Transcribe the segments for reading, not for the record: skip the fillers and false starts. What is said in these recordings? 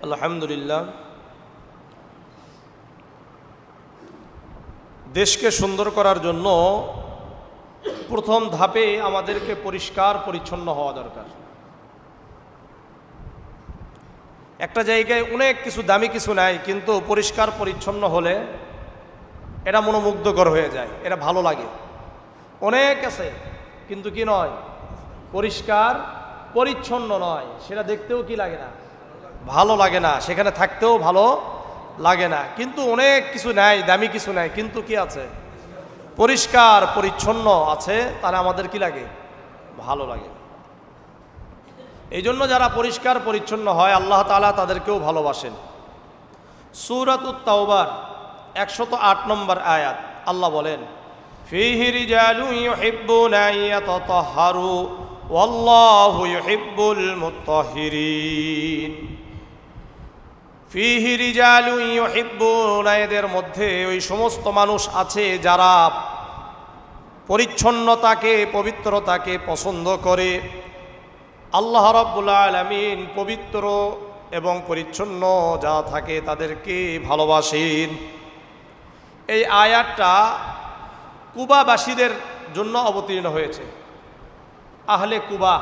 আলহামদুলিল্লাহ, দেশকে সুন্দর করার জন্য প্রথম ধাপে আমাদেরকে পরিষ্কার পরিচ্ছন্ন হওয়া দরকার। একটা জায়গায় অনেক কিছু দামি কিছু নাই, কিন্তু পরিষ্কার পরিচ্ছন্ন হলে এটা মনোমুগ্ধকর হয়ে যায়, এটা ভালো লাগে। অনেক আছে কিন্তু কি নয়, পরিষ্কার পরিচ্ছন্ন নয়, সেটা দেখতেও কি লাগে না, ভালো লাগে না, সেখানে থাকতেও ভালো লাগে না। কিন্তু অনেক কিছু নাই, দামি কিছু নাই, কিন্তু কি আছে, পরিষ্কার পরিচ্ছন্ন আছে, তারা আমাদের কি লাগে, ভালো লাগে। এই জন্য যারা পরিষ্কার পরিচ্ছন্ন হয় আল্লাহ তাআলা তাদেরকেও ভালোবাসেন। সূরাতুত তাওবার 108 নম্বর আয়াত আল্লাহ বলেন, ফীহি রিজালুন ইউহিব্বুনা আন ইয়াতাতাহহারু ওয়াল্লাহু ইউহিব্বুল মুত্তাহহিরিন। ফীহি রিজালুন ইউহিব্বুনা, এদের মধ্যে ওই সমস্ত মানুষ আছে যারা পরিচ্ছন্নতাকে, পবিত্রতাকে পছন্দ করে। আল্লাহ রাব্বুল আলামিন পবিত্র এবং পরিচ্ছন্ন যা থাকে তাদেরকে ভালোবাসেন। এই আয়াতটা কুবাবাসীদের জন্য অবতীর্ণ হয়েছে। আহলে কুবা,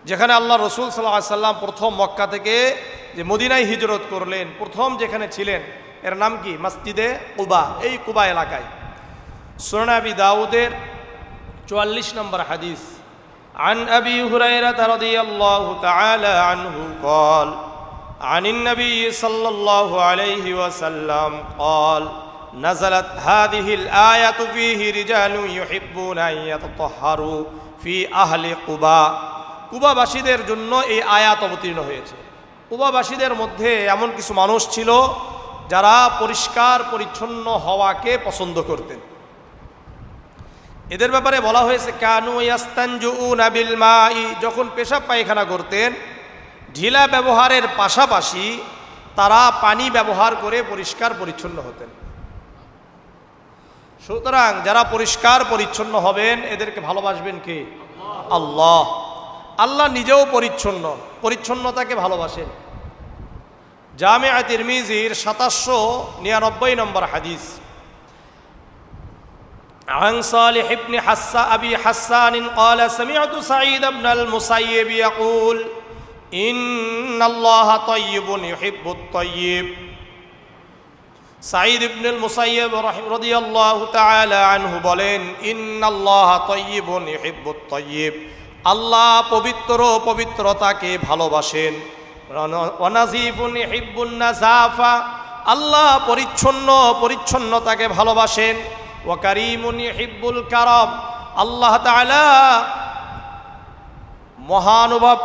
যেখানে আল্লাহ রাসূল সাল্লাল্লাহু আলাইহি সাল্লাম প্রথম মক্কা থেকে যে মদিনায় হিজরত করলেন, প্রথম যেখানে ছিলেন এর নাম কি, মসজিদে কুবা। এই কুবা এলাকায় সুনান আবি দাউদের 44 নম্বর হাদিস, عن أبي هريرة رضي الله تعالى عنه قال عن النبي صلى الله عليه وسلم قال نزلت هذه الآية فيه رجال يحبون أن يتطهروا في أهل قباء। কুবাবাসীদের জন্য এই আয়াত অবতীর্ণ হয়েছে। কুবাবাসীদের মধ্যে এমন কিছু মানুষ ছিল যারা পরিষ্কার পরিচ্ছন্ন হওয়াকে পছন্দ করতেন। এদের ব্যাপারে বলা হয়েছে, কানু ইয়াস্তানজুনা বিল মাই, যখন পেশাব পায়খানা করতেন ঢিলা ব্যবহারের পাশাপাশি তারা পানি ব্যবহার করে পরিষ্কার পরিচ্ছন্ন হতেন। সুতরাং যারা পরিষ্কার পরিচ্ছন্ন হবেন এদেরকে ভালোবাসবেন কে, আল্লাহ। আল্লাহ নিজেও পরিচ্ছন্ন, পরিচ্ছন্নতাকে ভালোবাসেন। জামিআ তিরমিজির ৭৯৯ নম্বর হাদিস, عن صالح بن أبي حسان قال سمعت سعيد بن المسيب يقول إن الله طيب يحب الطيب। সাঈদ ইবনুল মুসাইয়্যিব রাদিয়াল্লাহু তাআলা আনহু বলেন, ইন্নাল্লাহ তাইয়্যিবুন ইউহিব্বুত তাইয়্যিব, আল্লাহ পবিত্র, পবিত্রতাকে ভালোবাসেন। ওয়া নাযীফুন ইউহিব্বুন নাযাফা, আল্লাহ পরিচ্ছন্ন, পরিচ্ছন্নতাকে ভালোবাসেন। ওয়া কারীমুন ইউহিব্বুল কারাম, আল্লাহ তাআলা মহানুভব,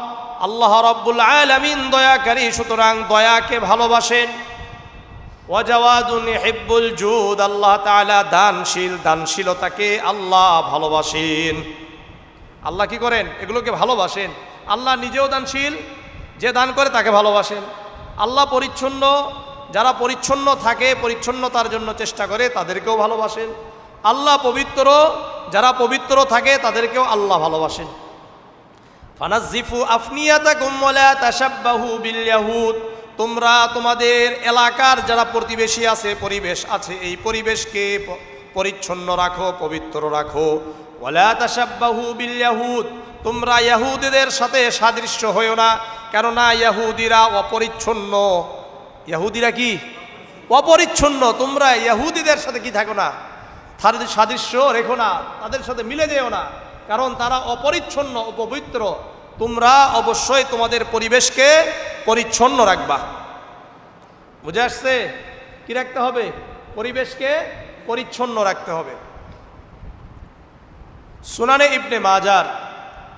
আল্লাহ রাব্বুল আলামিন দয়াকারী, সুতরাং দয়াকে ভালোবাসেন। ওয়া জাওয়াদুন ইউহিব্বুল জুদ, আল্লাহ তাআলা দানশীল, দানশীলতাকে আল্লাহ ভালোবাসেন। আল্লাহ কি করেন, এগুলোকে ভালোবাসেন। আল্লাহ নিজেও দানশীল, যে দান করে তাকে ভালোবাসেন। আল্লাহ পরিচ্ছন্ন, যারা পরিচ্ছন্ন থাকে, পরিচ্ছন্নতার জন্য চেষ্টা করে তাদেরকেও ভালোবাসেন। আল্লাহ পবিত্র, যারা পবিত্র থাকে তাদেরকেও আল্লাহ ভালোবাসেন। ফানাজ্জিফু আফনিয়াতাকুম ওয়া লা তাশাব্বাহু বিল ইয়াহুদ, তোমরা তোমাদের এলাকার যারা প্রতিবেশী আছে, পরিবেশ আছে, এই পরিবেশকে পরিচ্ছন্ন রাখো, পবিত্র রাখো। ওয়া লা তাশাব্বাহু বিল ইয়াহুদ, তোমরা ইহুদিদের সাথে সাদৃশ্য হয়ো না, কেননা ইহুদিরা অপরিচ্ছন্ন। ইহুদিরা কি, অপরিচ্ছন্ন। তোমরা ইহুদিদের সাথে কি থাকো না, সাদৃশ্য রেখো না, তাদের সাথে মিলে যেও না, কারণ তারা অপরিচ্ছন্ন, অপবিত্র। তোমরা অবশ্যই তোমাদের পরিবেশকে পরিচ্ছন্ন রাখবা। বুঝে আসছে? কি রাখতে হবে, পরিবেশকে পরিচ্ছন্ন রাখতে হবে। সুনানে ইবনে মাজার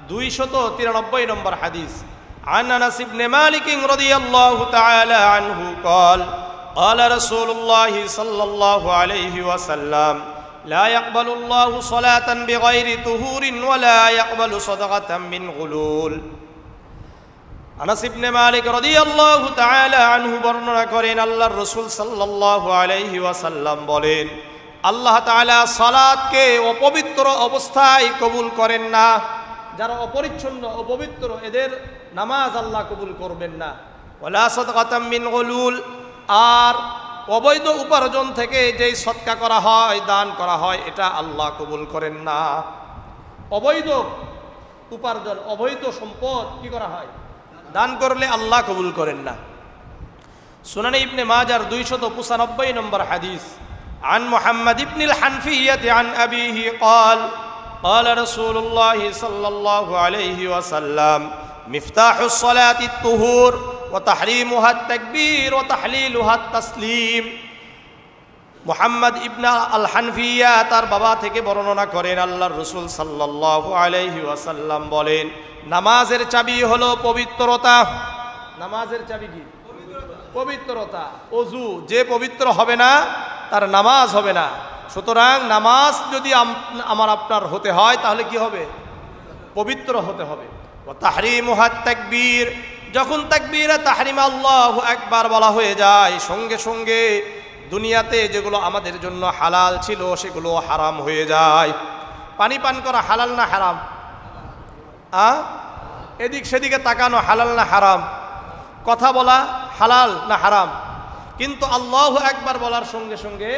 293 নম্বর হাদিস, عن أنس بن مالك رضي الله تعالى عنه قال قال رسول الله صلى الله عليه وسلم لا يقبل الله صلاة بغير طهور ولا يقبل صدقة من غلول। আনাস ইবনে মালিক রাদিয়াল্লাহু তাআলা আনহু বর্ণনা করেন, আল্লাহর রাসূল সাল্লাল্লাহু আলাইহি ওয়াসাল্লাম বলেন, আল্লাহ তাআলা সালাতকে অপবিত্র অবস্থায় কবুল করেন না। যারা অপরিচ্ছন্ন, অপবিত্র, এদের নামাজ আল্লাহ কবুল করবেন না। ওয়ালা সাদকাতাম মিন গুলুল, আর অবৈধ উপার্জন থেকে যেই সদকা করা হয়, দান করা হয়, এটা আল্লাহ কবুল করেন না। অবৈধ উপার্জন, অবৈধ সম্পদ কি করা হয়? দান করলে আল্লাহ কবুল করেন না। সুনানে ইবনে মাজার 295 নম্বর হাদিস, আন মুহাম্মদ ইবনুল হানফিয়্যাহ আন আবিহি قال قال رسول الله صلى الله عليه وسلم مفتاح الصلاة الطهور وتحريمها التكبير وتحليلها التسليم। মুহাম্মদ ইবনে আল হানফিয়া তার বাবা থেকে বর্ণনা করেন, আল্লাহর রাসূল সাল্লাল্লাহু আলাইহি ওয়াসাল্লাম বলেন, নামাজের চাবি হলো পবিত্রতা। নামাজের চাবি কি? পবিত্রতা। ওযু যে পবিত্র হবে না তার নামাজ হবে না। সুতরাং নামাজ যদি আমার আপনার হতে হয় তাহলে কি হবে? পবিত্র হতে হবে। ওয়া তাহরিমুহাত তাকবীর, যখন তাকবীরে তাহরিম আল্লাহু আকবার বলা হয়ে যায়, সঙ্গে সঙ্গে দুনিয়াতে যেগুলো আমাদের জন্য হালাল ছিল সেগুলো হারাম হয়ে যায়। পানি পান করা হালাল না হারাম? এদিক সেদিকে তাকানো হালাল না হারাম? কথা বলা হালাল না হারাম? কিন্তু আল্লাহু আকবার বলার সঙ্গে সঙ্গে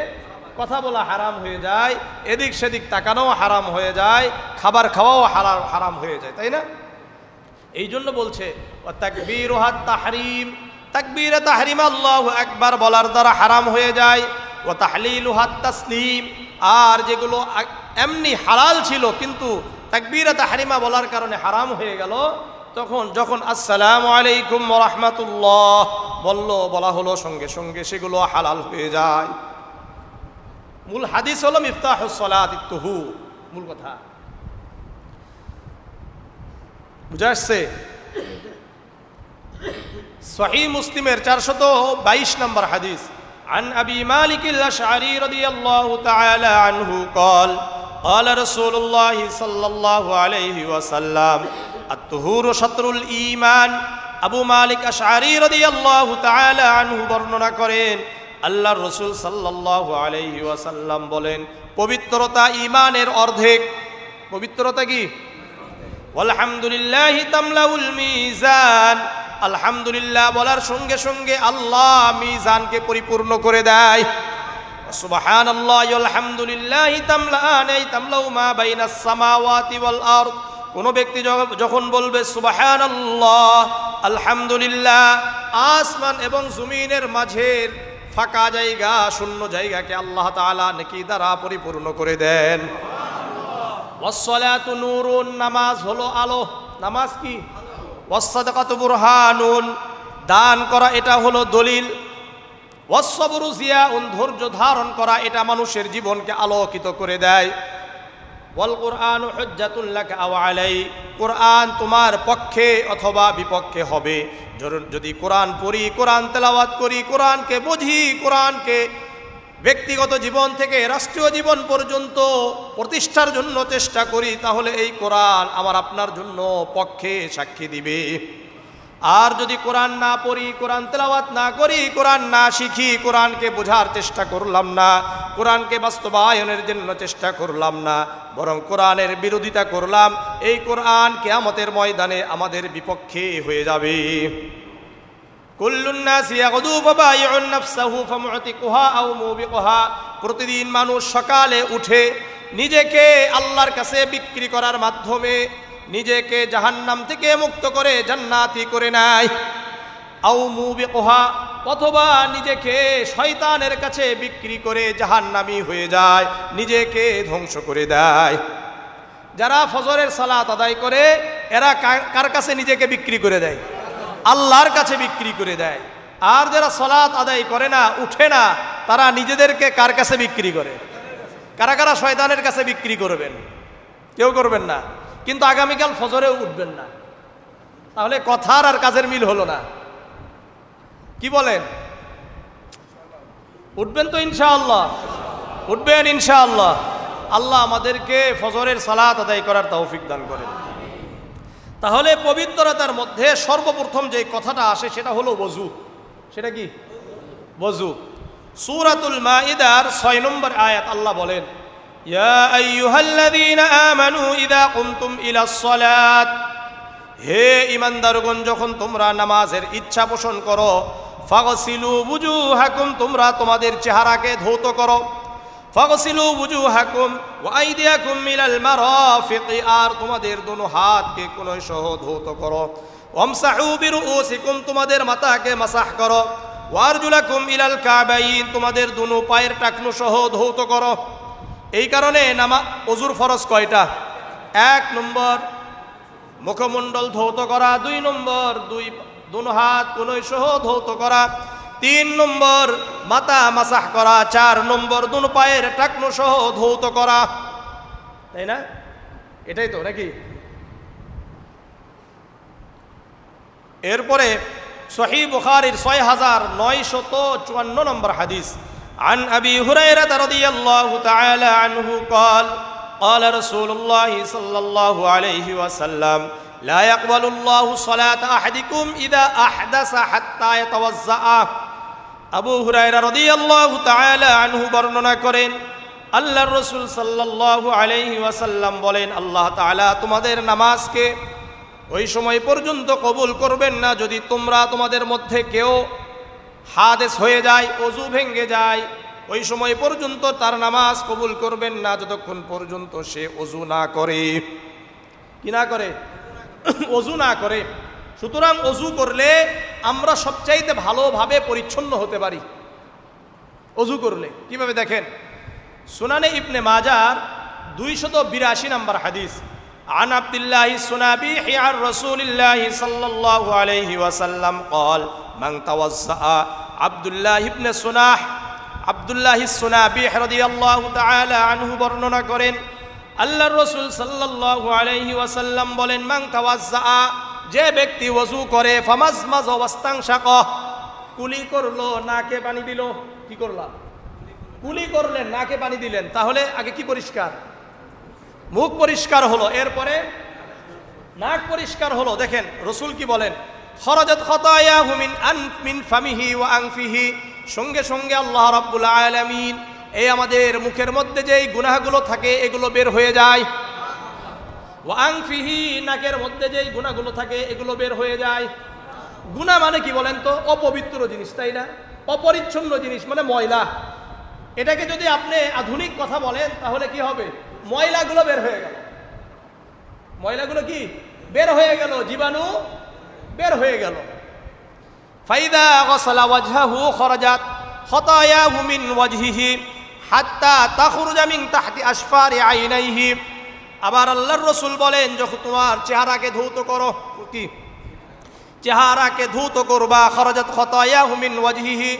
কথা বলা হারাম হয়ে যায়, এদিক সেদিক তাকানোও হারাম হয়ে যায়, খাবার খাওয়াও হারাম হয়ে যায়, তাই না? এই জন্য বলছে তাকবীরুহাত তাহরিম, তাকবীরে তাহরিম আল্লাহু আকবার বলার দ্বারা হারাম হয়ে যায়। ও তাহলিলুহাত তাসলিম, আর যেগুলো এমনি হালাল ছিল কিন্তু তাকবীরে তাহরিমা বলার কারণে হারাম হয়ে গেল, তখন যখন আসসালামু আলাইকুম ওয়া রাহমাতুল্লাহ বলা হলো, সঙ্গে সঙ্গে সেগুলো হালাল হয়ে যায়। মূল হাদিস হলো মিফতাহুস সালাতিত তুহুর, মূল কথা বুঝা আসছে? সহিহ মুসলিমের 422 নম্বর হাদিস, আন আবি মালিক আল-আশআরী রাদিয়াল্লাহু তাআলা আনহু قال قال رسول الله صلى الله عليه وسلم الطهور شطر الঈমান। আবু মালিক আশআরী রাদিয়াল্লাহু তাআলা আনহু বর্ণনা করেন, আল্লাহর রাসূল সাল্লাল্লাহু আলাইহি ওয়াসাল্লাম বলেন, পবিত্রতা ঈমানের অর্ধেক। পবিত্রতা কি? আলহামদুলিল্লাহি তামলাউল মিজান, আলহামদুলিল্লাহ বলার সঙ্গে সঙ্গে আল্লাহ মিজানকে পরিপূর্ণ করে দেয়। সুবহানাল্লাহি আলহামদুলিল্লাহি তামলাআনি তামলাউ মা বাইনাস সামাওয়াতি ওয়াল আরদ, কোন ব্যক্তি যখন বলবে সুবহানাল্লাহ আলহামদুলিল্লাহ, আসমান এবং জমিনের মাঝের ফাঁকা জায়গা, শূন্য জায়গাকে আল্লাহ তাআলা নেকি দ্বারা পরিপূর্ণ করে দেন। ওয়াসসালাতু নূরুন, নামাজ হলো আলো। নামাজ কি? ওয়াসসাদাকাতু বুরহানুন, দান করা এটা হলো দলিল। ওয়াসসাবরু জিয়াউন, ধৈর্য ধারণ করা এটা মানুষের জীবনকে আলোকিত করে দেয়। ওয়াল কুরআনু হুজ্জাতুন লাকা আও আলাই, কুরআন তোমার পক্ষে অথবা বিপক্ষে হবে। যদি কোরআন পড়ি, কোরআন তেলাওয়াত করি, কোরআনকে বুঝি, কোরআনকে ব্যক্তিগত জীবন থেকে রাষ্ট্রীয় জীবন পর্যন্ত প্রতিষ্ঠার জন্য চেষ্টা করি, তাহলে এই কোরআন আমার আপনার জন্য পক্ষে সাক্ষী দিবে। আর যদি কোরআন না পড়ি, কোরআন তেলাওয়াত না করি, কোরআন না শিখি, কোরআনকে বোঝার চেষ্টা করলাম না, কোরআনকে বাস্তবায়নের জন্য চেষ্টা করলাম না, বরং কোরআনের বিরোধিতা করলাম, এই কোরআন কিয়ামতের ময়দানে আমাদের বিপক্ষে হয়ে যাবে। কুল্লুন নাসি ইয়াগদু ফাবাইউন নাফসাহু ফামুতিকুহা আও মুবিকুহা, প্রতিদিন মানুষ সকালে উঠে নিজেকে আল্লাহর কাছে বিক্রি করার মাধ্যমে নিজেকে জাহান্নাম থেকে মুক্ত করে জান্নাতি করে নেয়। আও মুবিকুহা, অথবা নিজেকে শয়তানের কাছে বিক্রি করে জাহান্নামী হয়ে যায়, নিজেকে ধ্বংস করে দেয়। যারা ফজরের সালাত আদায় করে এরা কার কাছে নিজেকে বিক্রি করে দেয়? আল্লাহর কাছে বিক্রি করে দেয়। আর যারা সালাত আদায় করে না, উঠে না, তারা নিজেদেরকে কার কাছে বিক্রি করে? কারা কারা শয়তানের কাছে বিক্রি করবেন? কেউ করবেন না, কিন্তু আগামীকাল ফজরেও উঠবেন না, তাহলে কথার আর কাজের মিল হলো না। কি বলেন? উঠবেন তো ইনশাআল্লাহ? উঠবেন ইনশাআল্লাহ। আল্লাহ আমাদেরকে ফজরের সালাত আদায় করার তৌফিক দান করেন। তাহলে পবিত্রতার মধ্যে সর্বপ্রথম যে কথাটা আসে সেটা হলো ওযু। সেটা কি? ওযু। সূরাতুল মাইদার 6 নম্বর আয়াত আল্লাহ বলেন, ইয়া আইয়ুহাল্লাযীনা আমানু ইযা কুমতুম ইলাস সালাত হে ঈমানদারগণ, যখন তোমরা নামাজের ইচ্ছা পোষণ করো, ফাগসিলু বুজুহাকুম, তোমরা তোমাদের চেহারাকে ধৌত করো। ফাগসিলু বুজুহাকুম ওয়া আইদিয়াকুম মিনাল মারাফিকি, আর তোমাদের দোনো হাতকে কোনই সহ ধৌত করো। ওয়ামসাহু বিরুউসিকুম, তোমাদের মাথাকে মাসাহ করো। ওয়ারজুলাকুম ইলাল কাবাইন, তোমাদের দোনো পায়ের টাকনু সহ ধৌত করো। এই কারণে ওযুর ফরজ কয়টা? 1 নম্বর মুখমণ্ডল ধৌত করা, 2 নম্বর দোনো হাত কোনই সহ ধৌত করা, 3 নম্বর মাথা মাসাহ করা, 4 নম্বর দোনো পায়ের টাকনু সহ ধৌত করা। তাই না? এটাই তো নাকি? এরপরে সহিহ বুখারীর 6954 নম্বর হাদিস, عن أبي هريرة رضي الله تعالى عنه قال قال رسول الله صلى الله عليه وسلم لا يقبل الله صلاة أحدكم إذا أحدث حتى يتوضأ। আবু হুরায়রা রাদিয়াল্লাহু তাআলা আনহু বর্ণনা করেন, আল্লাহর রাসূল সাল্লাল্লাহু আলাইহি ওয়াসাল্লাম বলেন, আল্লাহ তাআলা তোমাদের নামাজকে ওই সময় পর্যন্ত কবুল করবেন না যদি তোমাদের মধ্যে কেউ হাদেস হয়ে যায়, ওযু ভেঙে যায়, ওই সময় পর্যন্ত তার নামাজ কবুল করবেন না যতক্ষণ পর্যন্ত সে ওযু না করে। কি না করে? ওযু না করে। সুতরাং ওযু করলে আমরা সবচাইতে ভালোভাবে পরিচ্ছন্ন হতে পারি। ওযু করলে কিভাবে দেখেন, সুনানে ইবনে মাজার 282 নম্বর হাদিস, عن عبد الله السنابيحي عن رسول الله صلى الله عليه وسلم قال من توضأ عبد الله بن سناح আব্দুল্লাহ সুনাবিহ রাদিয়াল্লাহু তাআলা আনহু বর্ণনা করেন, আল্লাহর রাসূল সাল্লাল্লাহু আলাইহি ওয়াসাল্লাম বলেন, মান তাওয়াজ্জা, যে ব্যক্তি ওযু করে, ফামাজমাজ ওয়াস্তানশাক, কুলি করলো, নাকে পানি দিল। কি করলাম? কুলি করলেন, নাকে পানি দিলেন, তাহলে আগে কি পরিষ্কার? মুখ পরিষ্কার হলো, এরপরে নাক পরিষ্কার হলো। দেখেন রাসূল কি বলেন, খরাজাত খাতায়াহু মিন ফামিহি ওয়া আনফিহি, সঙ্গে সঙ্গে আল্লাহ রাব্বুল আলামিন এই আমাদের মুখের মধ্যে যেই গুনাহগুলো থাকে এগুলো বের হয়ে যায়। ওয়া আনফিহি, নাকের মধ্যে যেই গুনাহগুলো থাকে এগুলো বের হয়ে যায়। গুনাহ মানে কি বলেন তো? অপবিত্র জিনিস, তাই না? অপরিচ্ছন্ন জিনিস মানে ময়লা। এটাকে যদি আপনি আধুনিক কথা বলেন তাহলে কি হবে? ময়লাগুলো বের হয়ে গেল। ময়লাগুলো কি বের হয়ে গেল? জীবাণু বের হয়ে গেল। ফাইদা গসালা ওয়াজহাহু খরাজাত খাতায়াহু মিন ওয়াজহিহি হাত্তা তাখরুজা মিন তাহতি আসফারি আইনাইহি। আবার আল্লাহর রাসূল বলেন, যখন তোমার চেহারাকে ধৌত করো, কি চেহারাকে ধৌত করবা, খরাজাত খাতায়াহু মিন ওয়াজহিহি,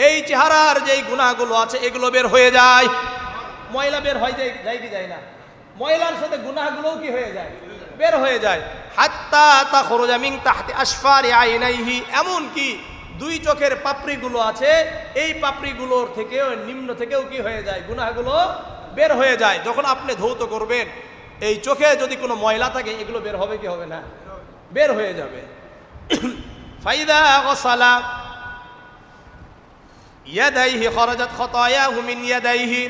এই চেহারার যেই গুনাহগুলো আছে এগুলো বের হয়ে যায়। ময়লা বের হয়ে যায় কি যায় না? ময়লার সাথে গুনাহগুলোও কি হয়ে যায়? বের হয়ে যায়। হাত্তা তাখরুজা মিন তাহতি আসফারি আইনাইহি, এমন কি 2 চোখের পাপড়িগুলো আছে, এই পাপড়িগুলোর থেকেও নিম্ন থেকেও কি হয়ে যায়? গুনাহগুলো বের হয়ে যায়। যখন আপনি ধৌত করবেন, এই চোখে যদি কোনো ময়লা থাকে এগুলো বের হবে কি হবে না? বের হয়ে যাবে। ফাইদা গসালা ইয়াদাইহি খরাজাত খাতায়াহু মিন ইয়াদাইহি,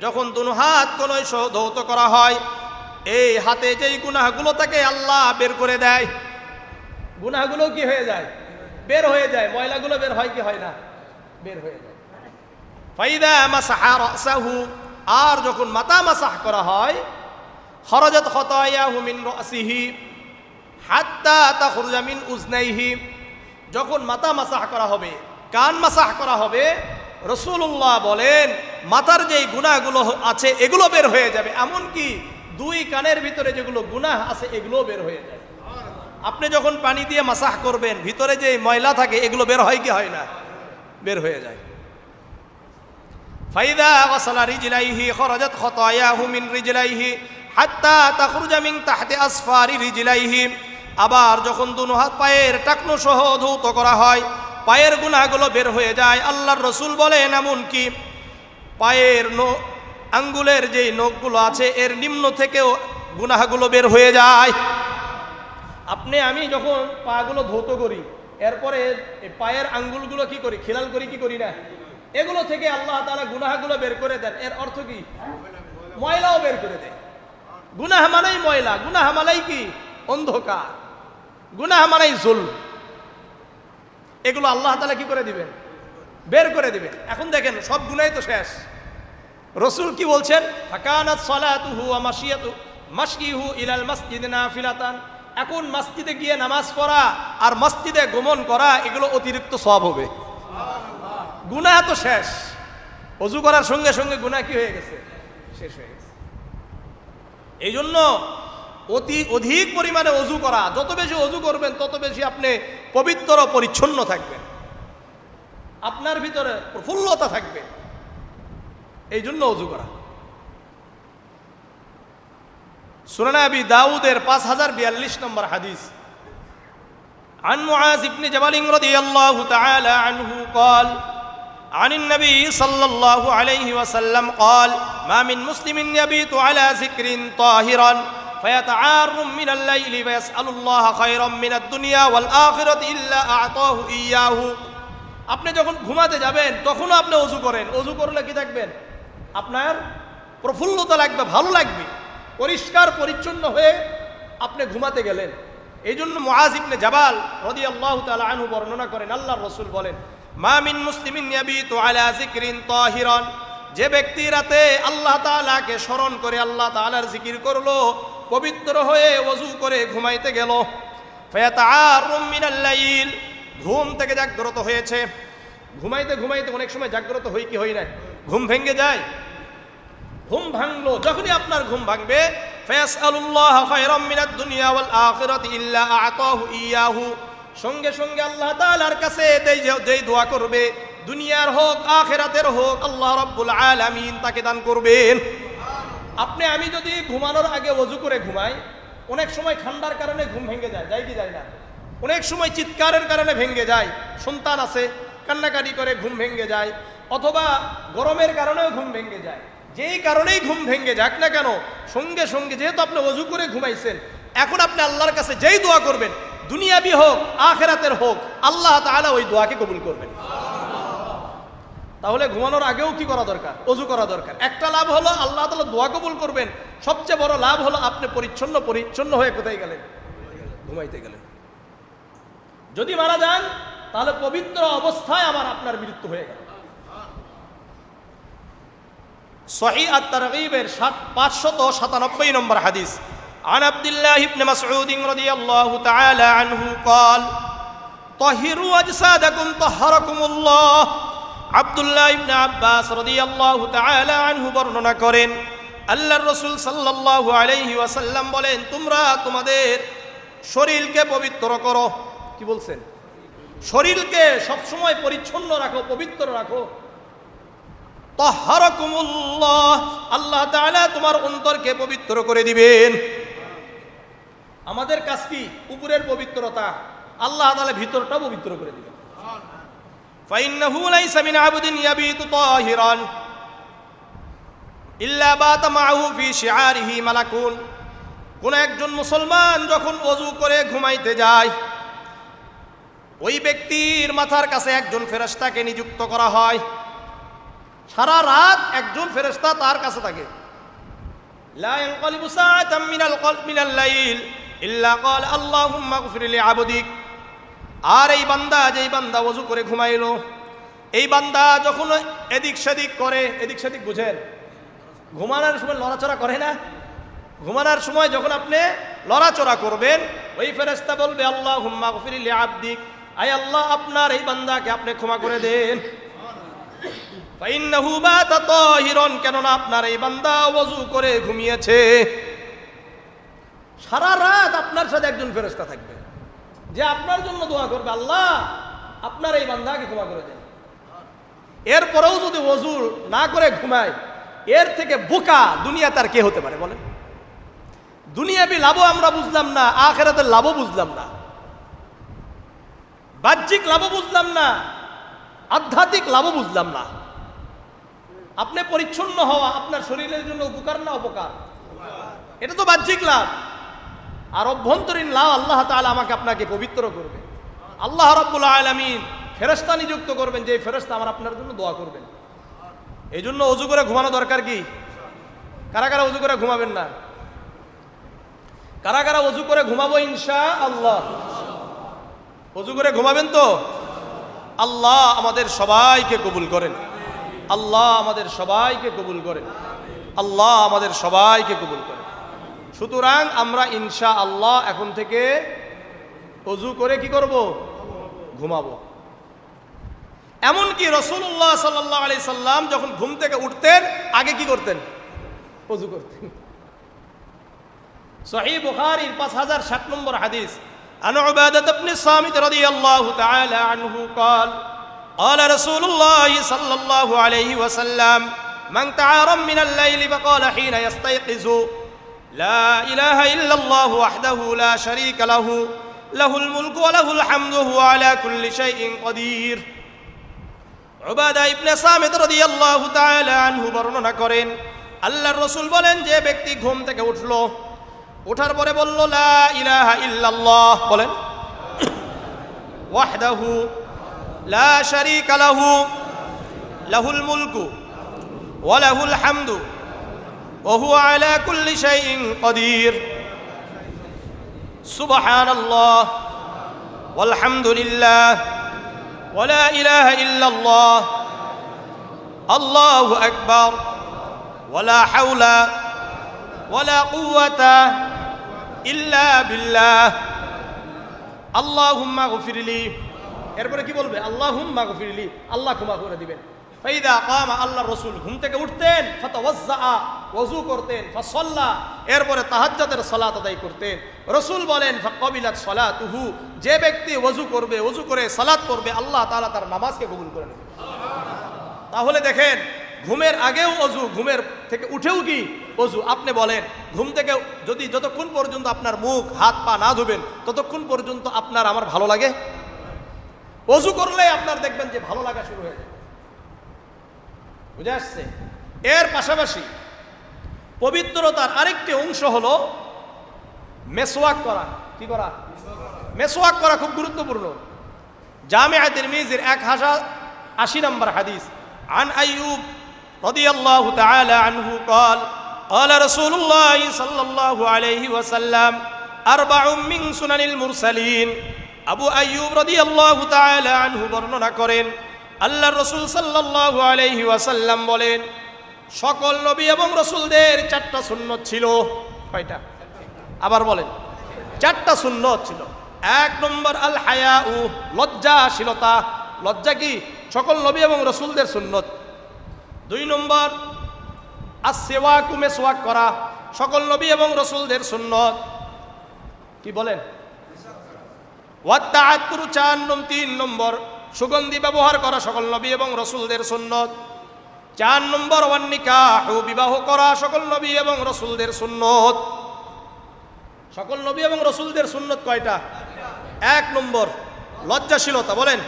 যখন দুনো হাত কোনই সহ ধৌত করা হয়, এই হাতে যেই গুনাহগুলো থাকে আল্লাহ বের করে দেয়। গুনাহগুলো কি হয়ে যায়? বের হয়ে যায়। ময়লাগুলো বের হয় কি হয় না? বের হয়ে যায়। ফাইদা মাসাহা রাসাহু, আর যখন মাথা মাসাহ করা হয়, খরাজাত খাতায়াহু মিন রাসিহি হাত্তা তাখরুজা মিন উজনাইহি, যখন মাথা মাসাহ করা হবে, কান মাসাহ করা হবে, রাসূলুল্লাহ বলেন মাথার যেই গুনাহগুলো আছে এগুলো বের হয়ে যাবে। এমনকি 2 কানের ভিতরে যেগুলো গুনাহ আছে এগুলো বের হয়ে যায়। আপনি যখন পানি দিয়ে মাসাহ করবেন, ভিতরে যে ময়লা থাকে এগুলো বের হয় কি হয় না? বের হয়ে যায়। ফাইদা গাসালা রিজলাইহি খরাজাত খাতায়াহু মিন রিজলাইহি হাত্তা তাখরুজা মিন তাহতি আসফারি রিজলাইহি, আবার যখন দুনো হাত পায়ের টাকনু সহ ধৌত করা হয়, পায়ের গুনাহগুলো বের হয়ে যায়। আল্লাহর রাসূল বলেন, এমনকি পায়ের আঙ্গুলের যেই নখগুলো আছে এর নিম্ন থেকেও গুনাহগুলো বের হয়ে যায়। আপনি আমি যখন পাগুলো ধৌত করি, এরপরে পায়ের আঙ্গুলগুলো কি করি? খেলাল করি কি করি না? এগুলো থেকে আল্লাহ তাআলা গুনাহগুলো বের করে দেন। এর অর্থ কি? ময়লাও বের করে দেয়। গুনাহ মানেই ময়লা, গুনাহ মানেই কি? অন্ধকার। গুনাহ মানেই জুলম। এগুলো আল্লাহ তাআলা কি করে দিবেন? বের করে দিবেন। এখন দেখেন সব গুনাহই তো শেষ। রাসূল কি বলছেন? ফাকানাত সালাতুহু ওয়া মাশইহু ইলাল মাসজিদি নাফিলাতান। এখন মসজিদে গিয়ে নামাজ পড়া আর মসজিদে গমন করা এগুলো অতিরিক্ত সওয়াব হবে। গুনাহ তো শেষ, ওযু করার সঙ্গে সঙ্গে গুনাহ কি হয়ে গেছে? শেষ হয়ে গেছে। এই জন্য অধিক পরিমাণে ওযু করা, যত বেশি ওযু করবেন তত বেশি আপনি পবিত্র পরিচ্ছন্ন থাকবেন, আপনার ভিতরে প্রফুল্লতা থাকবে। এই জন্য ওযু করা। সুনান আবি দাউদের 5042 নম্বর হাদিস। عن معاذ بن جبل رضي الله تعالى عنه قال عن النبي صلى الله عليه وسلم قال ما من مسلم يبيت على ذكر طاهرا فيتعار من الليل فيسأل الله خيرا من الدنيا والآخرة إلا أعطاه إياه। আপনি যখন ঘুমাতে যাবেন তখনও আপনি ওযু করেন। ওযু করলে কি থাকবেন? আপনার প্রফুল্লতা লাগবে, ভালো লাগবে, পরিষ্কার পরিচ্ছন্ন হয়ে আপনি ঘুমাতে গেলেন। এই জন্য মুআজ ইবনে জাবাল রাদিয়াল্লাহু তাআলা আনহু বর্ণনা করেন, আল্লাহর রাসূল বলেন, মা মিন মুসলিমিন ইয়াবিতু আলা যিকরিন তাহিরান, যে ব্যক্তি রাতে আল্লাহ তাআলাকে স্মরণ করে আল্লাহ তাআলার জিকির করলো, পবিত্র হয়ে ওযু করে ঘুমাইতে গেল, ফায়াতাআররু মিনাল লাইল, ঘুম থেকে জাগ্রত হয়েছে। ঘুমাইতে ঘুমাইতে অনেক সময় জাগ্রত হই কি হই না? ঘুম ভেঙে যায়। ঘুম ভাঙলো, যখনই আপনার ঘুম ভাঙবে, ফায়াসআলুল্লাহ খায়রাম মিনাদ দুনিয়া ওয়াল আখিরাতি ইল্লা আ'তাহু ইয়াহু, সঙ্গে সঙ্গে আল্লাহ তাআলার কাছে যেই দোয়া করবে, দুনিয়ার হোক আখিরাতের হোক, আল্লাহ রাব্বুল আলামিন তাকে দান করবেন। আপনি আমি যদি ঘুমানোর আগে ওযু করে ঘুমাই, অনেক সময় ঠান্ডার কারণে ঘুম ভেঙে যায়, যায় কি যায় না? অনেক সময় চিৎকারের কারণে ভেঙে যায়, সন্তান আছে কান্নাকাটি করে ঘুম ভেঙে যায়, অথবা গরমের কারণেও ঘুম ভেঙে যায়। যেই কারণেই ঘুম ভেঙে যাক না কেন, সঙ্গে সঙ্গে যেহেতু আপনি ওযু করে ঘুমাইছেন, এখন আপনি আল্লাহর কাছে যেই দোয়া করবেন, দুনিয়াবি হোক আখিরাতের হোক, আল্লাহ তাআলা ওই দোয়াকে কবুল করবেন। তাহলে ঘুমানোর আগেও কি করা দরকার? ওযু করা দরকার। একটা লাভ হলো আল্লাহ তাআলা দোয়া কবুল করবেন, সবচেয়ে বড় লাভ হলো আপনি পরিচ্ছন্ন হয়ে কোথায় গেলেন? ঘুমাইতে গেলেন। যদি মারা যান তাহলে পবিত্র অবস্থায় আবার আপনার মৃত্যু হয়ে গেল। সহিহ আত-তারগীবের 597 নম্বর হাদিস। عن عبد الله بن مسعود رضي الله تعالى عنه قال طهروا أجسادكم طهركم الله। আব্দুল্লাহ ইবনে আব্বাস রাদিয়াল্লাহু তাআলা আনহু বর্ণনা করেন, আল্লাহর রাসূল সাল্লাল্লাহু আলাইহি ওয়াসাল্লাম বলেন, তোমরা তোমাদের শরীরকে পবিত্র করো। কি বলছেন? শরীরকে সবসময় পরিচ্ছন্ন রাখো, পবিত্র রাখো। তাহহারাকুমুল্লাহ, আল্লাহ তাআলা তোমার অন্তরকে পবিত্র করে দিবেন। আমাদের কাজ কি? উপরের পবিত্রতা, আল্লাহ তাআলা ভিতরটা পবিত্র করে দিবেন। ফাইন্নাহু লাইসা মিন আবদিন ইয়াবিতু তাহিরান ইল্লা বাতা মাআহু ফি শিআরিহি মালাকুন। কোন একজন মুসলমান যখন ওযু করে ঘুমাইতে যায়, ওই ব্যক্তির মাথার কাছে একজন ফেরেশতাকে নিযুক্ত করা হয়। সারা রাত একজন ফেরেশতা তার কাছে থাকে। লা ইয়ানকালিবু সাআতাম মিনাল লাইল ইল্লা ক্বালা আল্লাহুম্মা গফির লি আবদিক। আর এই বান্দা, যেই বান্দা ওযু করে ঘুমাইলো, এই বান্দা যখন এদিক সেদিক করে, এদিক সেদিক বুঝেন, ঘুমানোর সময় লড়াচড়া করে না? ঘুমানোর সময় যখন আপনি লড়াচড়া করবেন, ওই ফেরেশতা বলবে আল্লাহুম্মা গফির লি আবদিক, আয় আল্লাহ আপনার এই বান্দাকে আপনি ক্ষমা করে দেন। ফাইন্নাহু বাতা তাহিরান, কেননা আপনার এই বান্দা ওযু করে ঘুমিয়েছে। সারা রাত আপনার সাথে একজন ফেরেশতা থাকবে যে আপনার জন্য দোয়া করবে, আল্লাহ আপনার এই বান্দাকে ক্ষমা করে দেন। এরপরেও যদি ওযু না করে ঘুমায়, এর থেকে বোকা দুনিয়াতে আর কে হতে পারে বলেন? দুনিয়াবি লাভও আমরা বুঝলাম না, আখিরাতের লাভও বুঝলাম না, বাহ্যিক লাভও বুঝলাম না, আধ্যাত্মিক লাভও বুঝলাম না। আপনি পরিচ্ছন্ন হওয়া আপনার শরীরের জন্য উপকার না অপকার? এটা তো বাহ্যিক লাভ। আর অভ্যন্তরীণ লাভ, আল্লাহ তাআলা আমাকে আপনাকে পবিত্র করবে। আল্লাহ রাব্বুল আলামিন ফেরেশতা নিযুক্ত করবেন, যে ফেরেশতা আমার আপনার জন্য দোয়া করবেন। এই জন্য ওযু করে ঘুমানো দরকার কি? কারা কারা ওযু করে ঘুমাবেন না? কারা কারা ওযু করে ঘুমাবো ইনশাআল্লাহ? ওযু করে ঘুমাবেন তো? আল্লাহ আমাদের সবাইকে কবুল করেন, আল্লাহ আমাদের সবাইকে কবুল করেন, আল্লাহ আমাদের সবাইকে কবুল করেন। সুতরাং আমরা ইনশাআল্লাহ এখন থেকে ওযু করে কি করব? ঘুমাবো। এমনকি রাসূলুল্লাহ সাল্লাল্লাহু আলাইহি সাল্লাম যখন ঘুম থেকে উঠতেন আগে কি করতেন? ওযু করতেন। সহিহ বুখারীর 5060 নম্বর হাদিস, আন উবাদাহ ইবনে সামিত রাদিয়াল্লাহু তাআলা আনহু قال قال رسول الله صلى الله عليه وسلم من تعارى من الليل فقال حين يستيقظ لا إله إلا الله وحده لا شريك له له الملك وله الحمد وهو على كل شيء قدير। উবাদাহ ইবনে সামিত রাদিয়াল্লাহু তাআলা আনহু বর্ণনা করেন, আল্লাহর রাসূল বলেন, যে ব্যক্তি ঘুম থেকে উঠলো, ওঠার পরে বলল লা ইলাহা ইল্লাল্লাহ, বলেন ওয়াহদাহু লা শারীকা লাহু লাহুল মুলকু ওয়া লাহুল হামদু ওয়া হুয়া আলা কুল্লি শাইইন কাদির, সুবহানাল্লাহ ওয়াল হামদুলিল্লাহ ওয়া লা ইলাহা ইল্লাল্লাহ আল্লাহু আকবার ওয়া লা হাওলা ওয়া লা কুওয়াতা ইল্লা বিল্লাহ আল্লাহুম্মা গফিরলি। এরপরে কি বলবে? আল্লাহুম্মা গফিরলি, আল্লাহ ক্ষমা করে দিবেন। ফাইদা কামা, আল্লাহর রাসূল ঘুম থেকে উঠতেন, ফাতাওয়াজ্জা, ওযু করতেন, ফাসাল্লা, এরপরে তাহাজ্জুদের সালাত আদায় করতেন। রাসূল বলেন ফাকাবিলাত সালাতুহু, যে ব্যক্তি ওযু করবে, ওযু করে সালাত করবে, আল্লাহ তাআলা তার নামাজকে কবুল করে নেবেন। তাহলে দেখেন, ঘুমের আগেও ওযু, ঘুমের থেকে উঠেও কি ওযু। আপনি বলেন, ঘুম থেকে যদি যতক্ষণ পর্যন্ত আপনার মুখ হাত পা না ধুবেন ততক্ষণ পর্যন্ত আপনার আমার ভালো লাগে? ওযু করলে আপনার দেখবেন যে ভালো লাগা শুরু হয়ে যায়। বুঝে আসছে? এর পাশাপাশি পবিত্রতার আরেকটি অংশ হলো মেসওয়াক করা। কি করা? মেসওয়াক করা খুব গুরুত্বপূর্ণ। জামিআ তিরমিজির 1080 নম্বর হাদিস, আন আইয়ুব রাদিয়াল্লাহু তাআলা আনহু قال قال رسول الله صلى الله عليه وسلم أربع من سنن المرسلين। আবু আইয়ুব রাদিয়াল্লাহু তাআলা আনহু বর্ণনা করেন, আল্লাহর রাসূল সাল্লাল্লাহু আলাইহি ওয়াসাল্লাম বলেন, সকল নবী এবং রাসূলদের 4টা সুন্নত ছিল। কয়টা? আবার বলেন, 4টা সুন্নত ছিল। 1 নম্বর আল হায়াউ, লজ্জাশীলতা। লজ্জা কি? সকল নবী এবং রাসূলদের সুন্নত। 2 নম্বর আসওয়াকু, মেসওয়াক করা, সকল নবী এবং রাসূলদের সুন্নত। কি বলেন? ওয়াত্তাআত্তুর, 3 নম্বর সুগন্ধি ব্যবহার করা, সকল নবী এবং রাসূলদের সুন্নত। 4 নম্বর ওয়ান নিকাহু, বিবাহ করা, সকল নবী এবং রাসূলদের সুন্নত। সকল নবী এবং রাসূলদের সুন্নত কয়টা? 1 নম্বর লজ্জাশীলতা। বলেন,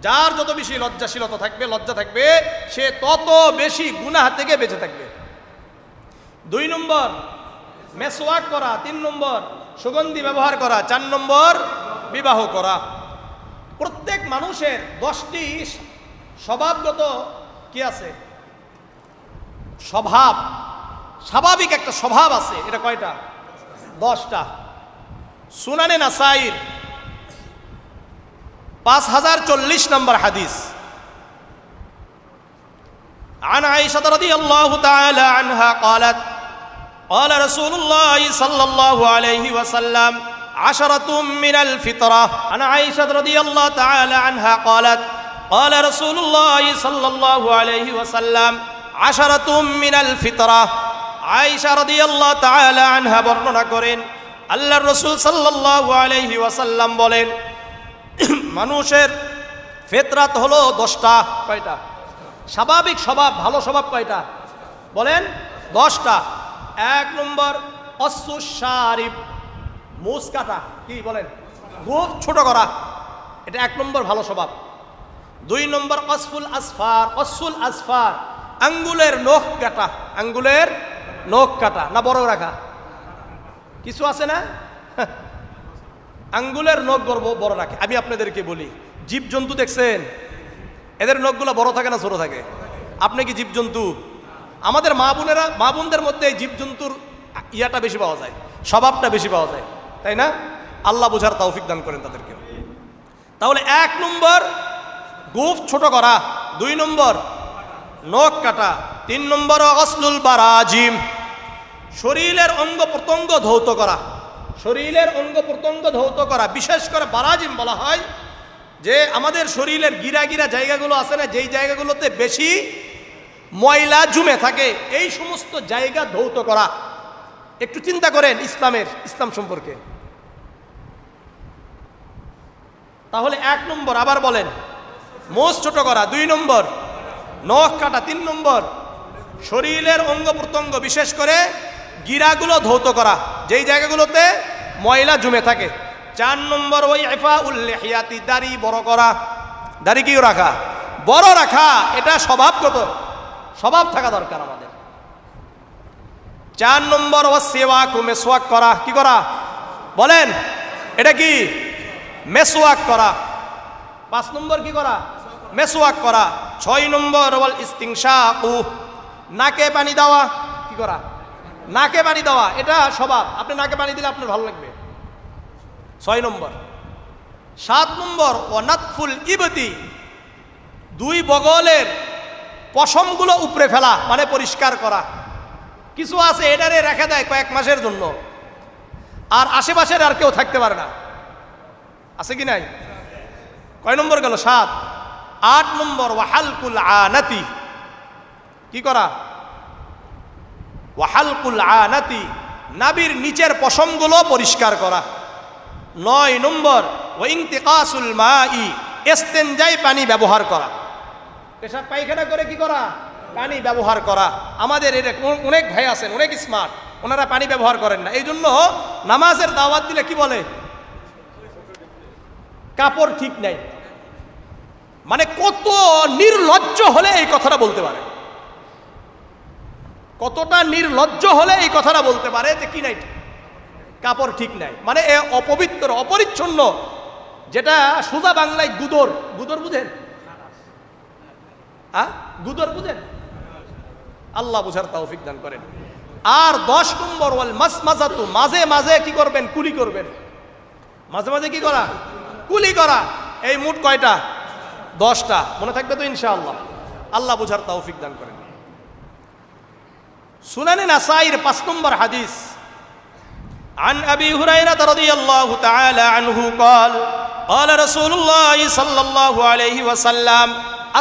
যার যত বেশি লজ্জাশীলতা থাকবে, লজ্জা থাকবে, সে তত বেশি গুনাহ থেকে বেঁচে থাকবে। 2 নম্বর মেসওয়াক করা। 3 নম্বর সুগন্ধি ব্যবহার করা। 4 নম্বর বিবাহ করা। প্রত্যেক মানুষের 10টি স্বভাবগত কি আছে? স্বভাব, স্বাভাবিক একটা স্বভাব আছে। এটা কয়টা? 10টা। সুনানে নাসাইর 5040 নম্বর হাদিস, عن عائشة رضي الله تعالى عنها قالت قال رسول الله صلى الله عليه وسلم 10 من الفطرة। عن عائشة رضي الله تعالى عنها قالت قال رسول الله صلى الله عليه وسلم 10 من الفطرة। عائشة رضي الله تعالى عنها বর্ণনা করেন, আল্লাহর রাসূল সাল্লাল্লাহু আলাইহি ওয়াসাল্লাম বলেন, মানুষের ফিতরাত হলো 10টা। কয়টা? স্বাভাবিক স্বভাব, ভালো স্বভাব কয়টা? বলেন, 10টা। 1 নম্বর অসুস শারিব, মুছ কাটা। কি বলেন? গোঁফ ছোট করা। এটা 1 নম্বর ভালো স্বভাব। 2 নম্বর কসফুল আসফার, কসফুল আসফার, আঙ্গুলের নখ কাটা। আঙ্গুলের নখ কাটা না বড় রাখা? কিছু আছে না আঙ্গুলের নখ বড় রাখে। আমি আপনাদেরকে বলি, জীবজন্তু দেখছেন, এদের নখগুলো বড় থাকে না ছোট থাকে? আপনি কি জীবজন্তু? আমাদের মা বোনেরা, মা বোনদের মধ্যে এই জীবজন্তুর ইয়াটা বেশি পাওয়া যায়, স্বভাবটা বেশি পাওয়া যায়, তাই না? আল্লাহ বোঝার তৌফিক দান করেন তাদেরকে। তাহলে 1 নম্বর গোঁফ ছোট করা, 2 নম্বর নখ কাটা, 3 নম্বর গসলুল বারাজিম, শরীরের অঙ্গ প্রত্যঙ্গ ধৌত করা, শরীরের অঙ্গ প্রত্যঙ্গ ধৌত করা। বিশেষ করে বারাজিম বলা হয় যে আমাদের শরীরের গিরা গিরা জায়গাগুলো আছে না, যেই জায়গাগুলোতে বেশি ময়লা জমে থাকে, এই সমস্ত জায়গা ধৌত করা। একটু চিন্তা করেন ইসলাম সম্পর্কে। তাহলে 1 নম্বর, আবার বলেন, মোষ ছোট করা, 2 নম্বর নখ কাটা, 3 নম্বর শরীরের অঙ্গ প্রত্যঙ্গ বিশেষ করে গিরাগুলো ধৌত করা, যেই জায়গাগুলোতে ময়লা জমে থাকে। 4 নম্বর ওই ইফাউল লিহিয়াতি, দাড়ি বড় করা। দাড়ি কি রাখা? বড় রাখা। এটা স্বভাবগত, স্বভাব থাকা দরকার আমাদের। 4 নম্বর ও সিওয়াক, মেসওয়াক করা। কি করা বলেন? এটা কি? মেসওয়াক করা। 5 নম্বর কি করা? মেসওয়াক করা। 6 নম্বর ওয়াল ইস্তিনশাকু, নাকে পানি দেওয়া। কি করা? নাকে পানি দেওয়া। এটা স্বভাব, আপনি নাকে পানি দিলে আপনার ভালো লাগবে। 6 নম্বর। 7 নম্বর ওয়ানাতফুল ইবতি, 2 বগলের পশমগুলো উপরে ফেলা, মানে পরিষ্কার করা। কিছু আছে এটারে রেখে দেয় কয়েক মাসের জন্য, আর আশেপাশের আর কেউ থাকতে পারে না, আছে কি নাই? কয় নম্বর গেল? 7। 8 নম্বর ওয়াহালকুল আনাতি, কি করা? ওয়াহালকুল আনাতি, নাবির নিচের পশমগুলো পরিষ্কার করা। 9 নম্বর ওয়াইনতিকাসুল মাই, ইস্তেনজায় পানি ব্যবহার করা। পেশাব পায়খানা করে কি করা? পানি ব্যবহার করা। আমাদের এটা অনেক ভাই আছেন, অনেক স্মার্ট, ওনারা পানি ব্যবহার করেন না। এই জন্য নামাজের দাওয়াত দিলে কি বলে? কাপড় ঠিক নাই। মানে কত নির্লজ্জ হলে এই কথাটা বলতে পারে, কতটা নির্লজ্জ হলে এই কথাটা বলতে পারে যে কি নাই, কাপড় ঠিক নাই, মানে এ অপবিত্র, অপরিচ্ছন্ন, যেটা সোজা বাংলায় গুদর। গুদর বুঝেন? হ্যাঁ, গুদর বুঝেন? আল্লাহ বুঝার তৌফিক দান করেন। আর 10 নম্বর ওয়াল মাসমাজাতু, মাঝে মাঝে কি করবেন? কুলি করবেন। মাঝে মাঝে কি করা? কুলি করা। এই মোট কয়টা? 10টা। মনে থাকবে তো ইনশাআল্লাহ? আল্লাহ বুঝার তৌফিক দান করেন। সুনানে নাসাইর 5 নম্বর হাদিস, عن أبي هريرة رضي الله تعالى عنه قال قال رسول الله صلى الله عليه وسلم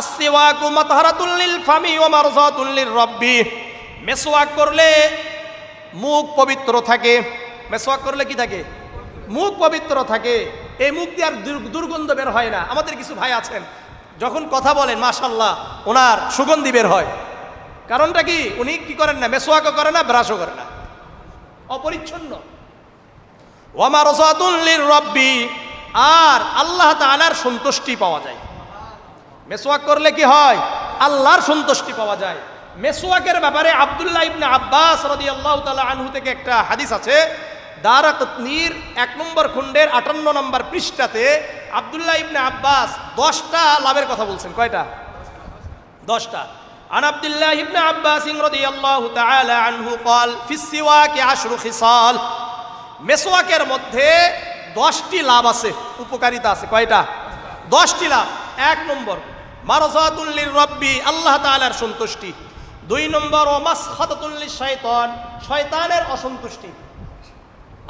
السواك مطهرة للفم ومرضاة للرب। মেসওয়াক করলে মুখ পবিত্র থাকে। মেসওয়াক করলে কি থাকে? মুখ পবিত্র থাকে। এই মুখ দিয়ে আর দুর্গন্ধ বের হয় না। আমাদের কিছু ভাই আছেন, যখন কথা বলেন মাশাআল্লাহ ওনার সুগন্ধি বের হয়। কারণটা কি? উনি কি করেন না? মেসওয়াকও করে না, ব্রাশও করে না, অপরিচ্ছন্ন। ওয়ামারজাতুন লিররাব্বি, আর আল্লাহ তাআলার সন্তুষ্টি পাওয়া যায়। মেসওয়াক করলে কি হয়? আল্লাহর সন্তুষ্টি পাওয়া যায়। মেসওয়াকের ব্যাপারে আব্দুল্লাহ ইবনে আব্বাস রাদিয়াল্লাহু তাআলা আনহু থেকে একটা হাদিস আছে, দারাকুতনির 1 নম্বর খণ্ডের 58 নম্বর পৃষ্ঠাতে আব্দুল্লাহ ইবনে আব্বাস 10টা লাভের কথা বলছেন। কয়টা? 10টা। عن عبد الله بن عباس رضي الله تعالى عنه قال في السواك 10 خصال। মেসওয়াকের মধ্যে 10টি লাভ আছে, উপকারিতা আছে। কয়টা? 10টি লাভ। 1 নম্বর মারজাতুল লিররাব্বি, আল্লাহ তাআলার সন্তুষ্টি। 2 নম্বর ওমাসখাতাতুল লিশাইতান, শয়তানের অসন্তুষ্টি।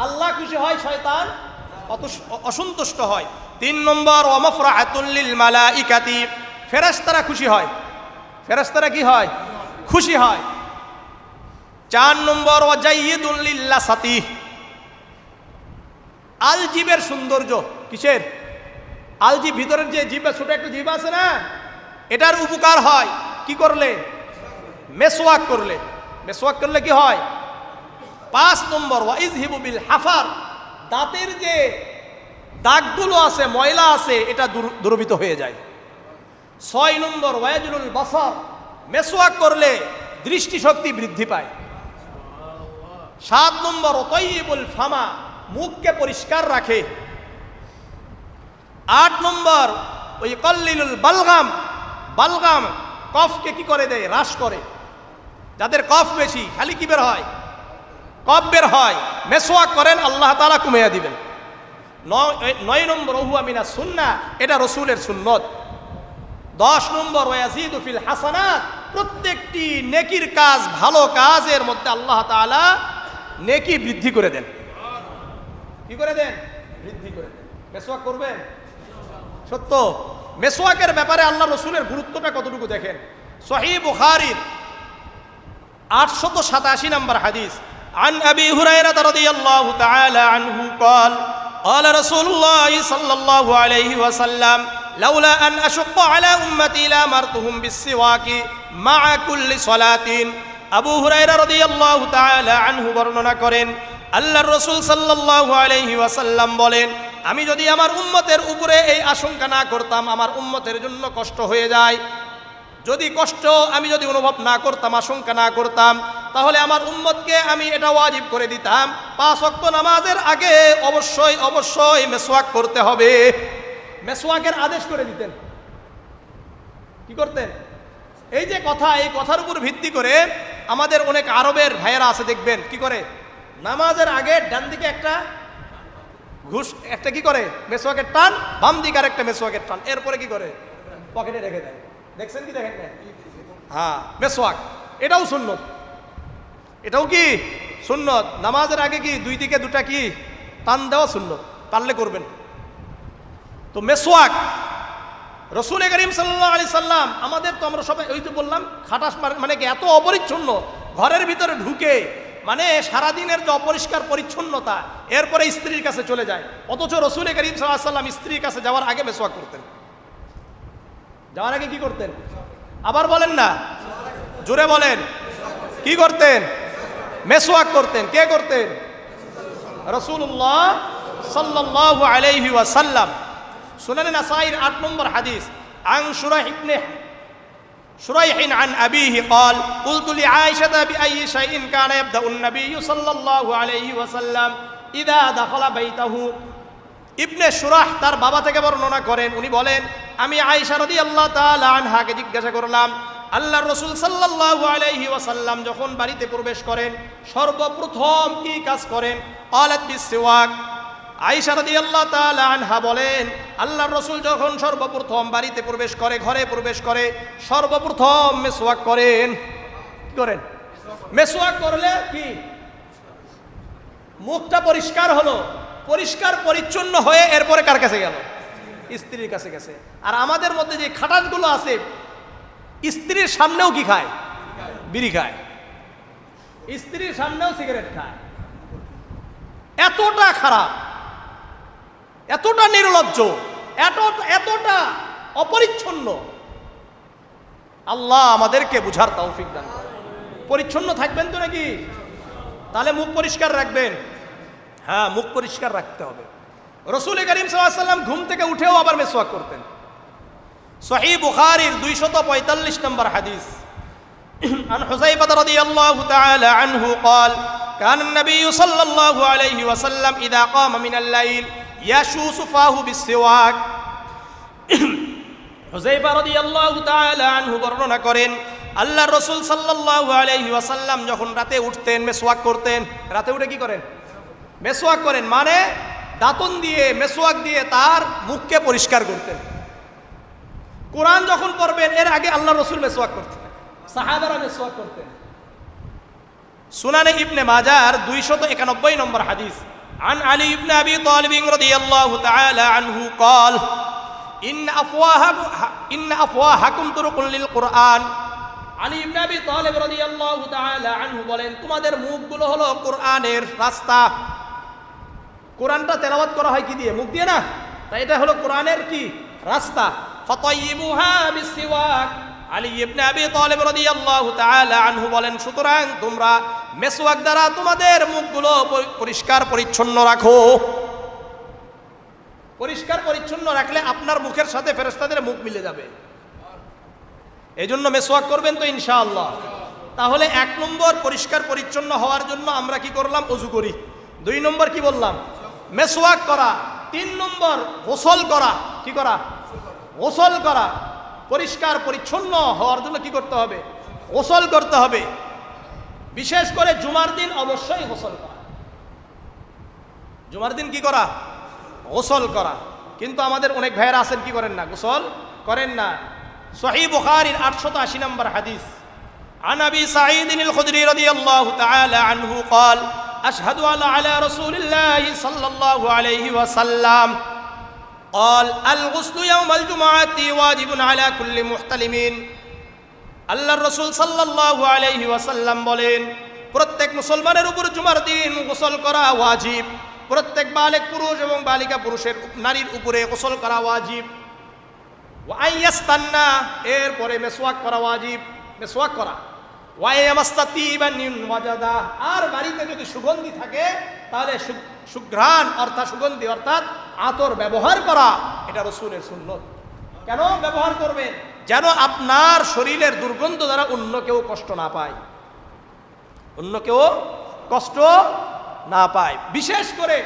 আল্লাহ খুশি হয়, শয়তান অসন্তুষ্ট হয়। 3 নম্বর ওমাফরাহাতুল লিল মালাইকাতি, ফেরেশতারা খুশি হয়। ফেরেশতারা কি হয়? খুশি হয়। 4 নম্বর ওয়াজাইয়িদুল লিল্লাসাতি, আলজিবের সৌন্দর্য। কিসের? আলজিব, ভিতরের যে জিহ্বা, ছোট একটা জিহ্বা আছে না, এটার উপকার হয় কি করলে? মেসওয়াক করলে। মেসওয়াক করলে কি হয়? 5 নম্বর ওয়াইজহিবু বিল হাফার, দাঁতের যে দাগগুলো আছে, ময়লা আছে, এটা দূরীভূত হয়ে যায়। 6 নম্বর ওয়াজলুল বাসার, মেসওয়াক করলে দৃষ্টিশক্তি বৃদ্ধি পায়। 7 নম্বর তাইয়িবুল ফামা, মুখকে পরিষ্কার রাখে। 8 নম্বর ওই কল্লিলুল বালগাম, বালগাম কফকে কি করে দেয়? হ্রাস করে। যাদের কফ বেশি, খালি কি বের হয়? কফ বের হয়। মেসওয়াক করেন, আল্লাহ তাআলা কমিয়ে দিবেন। 9 নম্বর ওহুয়া মিনাস সুন্নাহ, এটা রসুলের সুন্নত। 10 নম্বর ওয়ায়াজিদু ফিল হাসানাত, প্রত্যেকটি নেকির কাজ, ভালো কাজের মধ্যে আল্লাহ তাআলা নেকি বৃদ্ধি করে দেন। কি করে দেন? বৃদ্ধি করে দেন। মেসওয়াক করবেন? সত্য। মেসওয়াকের ব্যাপারে আল্লাহ রসুলের গুরুত্বটা কতটুকু দেখেন। সহিহ বুখারীর 887 নম্বর হাদিস, عن أبي هريرة رضي الله تعالى عنه قال قال رسول الله صلى الله عليه وسلم لولا أن أشق على أمتي لأمرتهم بالسواك مع كل صلاة। আবু হুরায়রা রাদিয়াল্লাহু তাআলা আনহু বর্ণনা করেন, আল্লাহর রাসূল সাল্লাল্লাহু আলাইহি ওয়াসাল্লাম বলেন, আমি যদি আমার উম্মতের উপরে এই আশঙ্কা না করতাম, আমার উম্মতের জন্য কষ্ট হয়ে যায়, যদি কষ্ট আমি যদি অনুভব না করতাম, আশঙ্কা না করতাম, তাহলে আমার উম্মতকে আমি এটা ওয়াজিব করে দিতাম, 5 ওয়াক্ত নামাজের আগে অবশ্যই অবশ্যই মেসওয়াক করতে হবে। মেসওয়াকের আদেশ করে দিতেন। কি করতেন? এই যে কথা, এই কথার উপর ভিত্তি করে আমাদের অনেক আরবের ভাইয়েরা আছে, দেখবেন কি করে, নামাজের আগে ডান দিকে একটা ঘুষ, একটা কি করে মেসওয়াকের টান, বাম দিকে আরেকটা মেসওয়াকের টান, এরপরে কি করে পকেটে রেখে দেয়। দেখছেন কি দেখেন না? হ্যাঁ, মেসওয়াক এটাও সুন্নত, এটাও কি সুন্নত। নামাজের আগে কি দুই দিকে দুটা কি টান দেওয়া সুন্নত, পারলে করবেন। তো মেসওয়াক রসুল করিম সাল্লাল্লাহু আলাইহি সাল্লাম আমাদের, তো আমরা সবাই ওই তো বললাম খাটাস মানে কি এত অপরিচ্ছন্ন, ঘরের ভিতরে ঢুকে মানে সারাদিনের যে অপরিষ্কার পরিচ্ছন্নতা, এরপরে স্ত্রীর কাছে চলে যায়। অথচ রসুল করিম সাল্লাল্লাহু আলাইহি সাল্লাম স্ত্রীর কাছে যাওয়ার আগে মেসওয়াক করতেন। যাওয়ার আগে কি করতেন? আবার বলেন না, জোরে বলেন, কি করতেন? মেসওয়াক করতেন। কে করতেন? রাসূলুল্লাহ সাল্লাল্লাহু আলাইহি ওয়াসাল্লাম। সুনানে নাসাঈর 8 নম্বর হাদিস, আন شريح عن أبيه قال قلت لعائشة بأي شيء كان يبدأ النبي صلى الله عليه وسلم إذا دخل بيته। ইবনে শুরাহ তার বাবা থেকে বর্ণনা করেন, উনি বলেন, আমি আয়েশা রাদিয়াল্লাহু তাআলা আনহাকে জিজ্ঞাসা করলাম, আল্লাহর রাসূল সাল্লাল্লাহু আলাইহি ওয়াসাল্লাম যখন বাড়িতে প্রবেশ করেন সর্বপ্রথম কি কাজ করেন? ক্বালাত বিসওয়াক। আয়েশা রাদিয়াল্লাহু তাআলা আনহা বলেন, আল্লাহর রাসূল যখন সর্বপ্রথম বাড়িতে প্রবেশ করে, ঘরে প্রবেশ করে, সর্বপ্রথম মেসওয়াক করেন। কি করেন? মেসওয়াক করলে কি মুখটা পরিষ্কার হলো, পরিষ্কার পরিচ্ছন্ন হয়ে এরপরে কার কাছে গেল? স্ত্রীর কাছে গেছে। আর আমাদের মধ্যে যে খাটাসগুলো আছে, স্ত্রীর সামনেও কি খায়? বিড়ি খায়। স্ত্রীর সামনেও সিগারেট খায়। এতটা খারাপ, এতটা নির্লজ্জ, এতটা অপরিচ্ছন্ন। আল্লাহ আমাদেরকে বুঝার তৌফিক দান করেন। পরিচ্ছন্ন থাকবেন তো নাকি? তাহলে মুখ পরিষ্কার রাখবেন। হ্যাঁ, মুখ পরিষ্কার রাখতে হবে। রাসূল করিম সাল্লাল্লাহু আলাইহি ওয়াসাল্লাম ঘুম থেকে উঠেও আবার মেসওয়াক করতেন। সহিহ বুখারীর 245 নম্বর হাদিস, عن حذيفة رضي الله تعالى عنه قال كان النبي صلى الله عليه وسلم إذا قام من الليل يشوس فاه بالسواك। হুযায়ফা রাদিয়াল্লাহু তাআলা আনহু বর্ণনা করেন, আল্লাহর রাসূল সাল্লাল্লাহু আলাইহি ওয়াসাল্লাম যখন রাতে উঠতেন মেসওয়াক করতেন। রাতে উঠে কি করেন? মেসওয়াক করেন, মানে দাঁতন দিয়ে মেসওয়াক দিয়ে তার মুখকে পরিষ্কার করতেন। কোরআন যখন পড়বেন এর আগে আল্লাহর রাসূল মেসওয়াক করতেন, সাহাবারা মেসওয়াক করতেন। সুনানে ইবনে মাজার 291 নম্বর হাদিস, عن علي بن أبي طالب رضي الله تعالى عنه قال إن أفواهكم طرق للقرآن। আলী ইবনে আবি তালিব রাদিয়াল্লাহু তাআলা আনহু বলেন, তোমাদের মুখগুলো হলো কোরআনের রাস্তা। কোরআনটা তেলাওয়াত করা হয় কি দিয়ে? মুখ দিয়ে না? তাই এটা হলো কোরআনের কি রাস্তা। ফাতাইয়িবুহা বিসওয়াক। আলী ইবনে আবি তালিব রাদিয়াল্লাহু তাআলা আনহু বলেন, সুতরাং তোমরা মেসওয়াক দ্বারা তোমাদের মুখগুলো পরিষ্কার পরিচ্ছন্ন রাখো। পরিষ্কার পরিচ্ছন্ন রাখলে আপনার মুখের সাথে ফেরেশতাদের মুখ মিলে যাবে। এই জন্য মেসওয়াক করবেন তো ইনশাআল্লাহ। তাহলে 1 নম্বর পরিষ্কার পরিচ্ছন্ন হওয়ার জন্য আমরা কি করলাম? ওযু করি। 2 নম্বর কি বললাম? মেসওয়াক করা। 3 নম্বর গোসল করা। কি করা? গোসল করা। পরিষ্কার পরিচ্ছন্ন হওয়ার জন্য কি করতে হবে? গোসল করতে হবে। বিশেষ করে জুমার দিন অবশ্যই গোসল করা। জুমার দিন কি করা? গোসল করা। কিন্তু আমাদের অনেক ভাইয়েরা আছেন কি করেন না, গোসল করেন না। সহিহ বুখারীর 880 নম্বর হাদিস, عن أبي سعيد الخدري رضي الله تعالى عنه قال أشهد على رسول الله صلى الله عليه وسلم قال الغسل يوم الجمعة واجب على كل محتلم। আল্লাহর রাসূল সাল্লাল্লাহু আলাইহি ওয়াসাল্লাম বলেন, প্রত্যেক মুসলমানের উপর জুমার দিন গোসল করা ওয়াজিব। প্রত্যেক বালেগ পুরুষ এবং বালিকা পুরুষের নারীর উপরে গোসল করা ওয়াজিব। ওয়া আইয়াস্তান্না, এরপরে মেসওয়াক করা ওয়াজিব, মেসওয়াক করা। ওয়া ইয়ামাস্তাতিবান ওয়াজাদা, আর বাড়িতে যদি সুগন্ধি থাকে তাহলে সুঘ্রাণ অর্থাৎ সুগন্ধি অর্থাৎ আতর ব্যবহার করা, এটা রাসূলের সুন্নত। কেন ব্যবহার করবেন? যেন আপনার শরীরের দুর্গন্ধ দ্বারা অন্য কেউ কষ্ট না পায়, অন্য কেউ কষ্ট না পায়। বিশেষ করে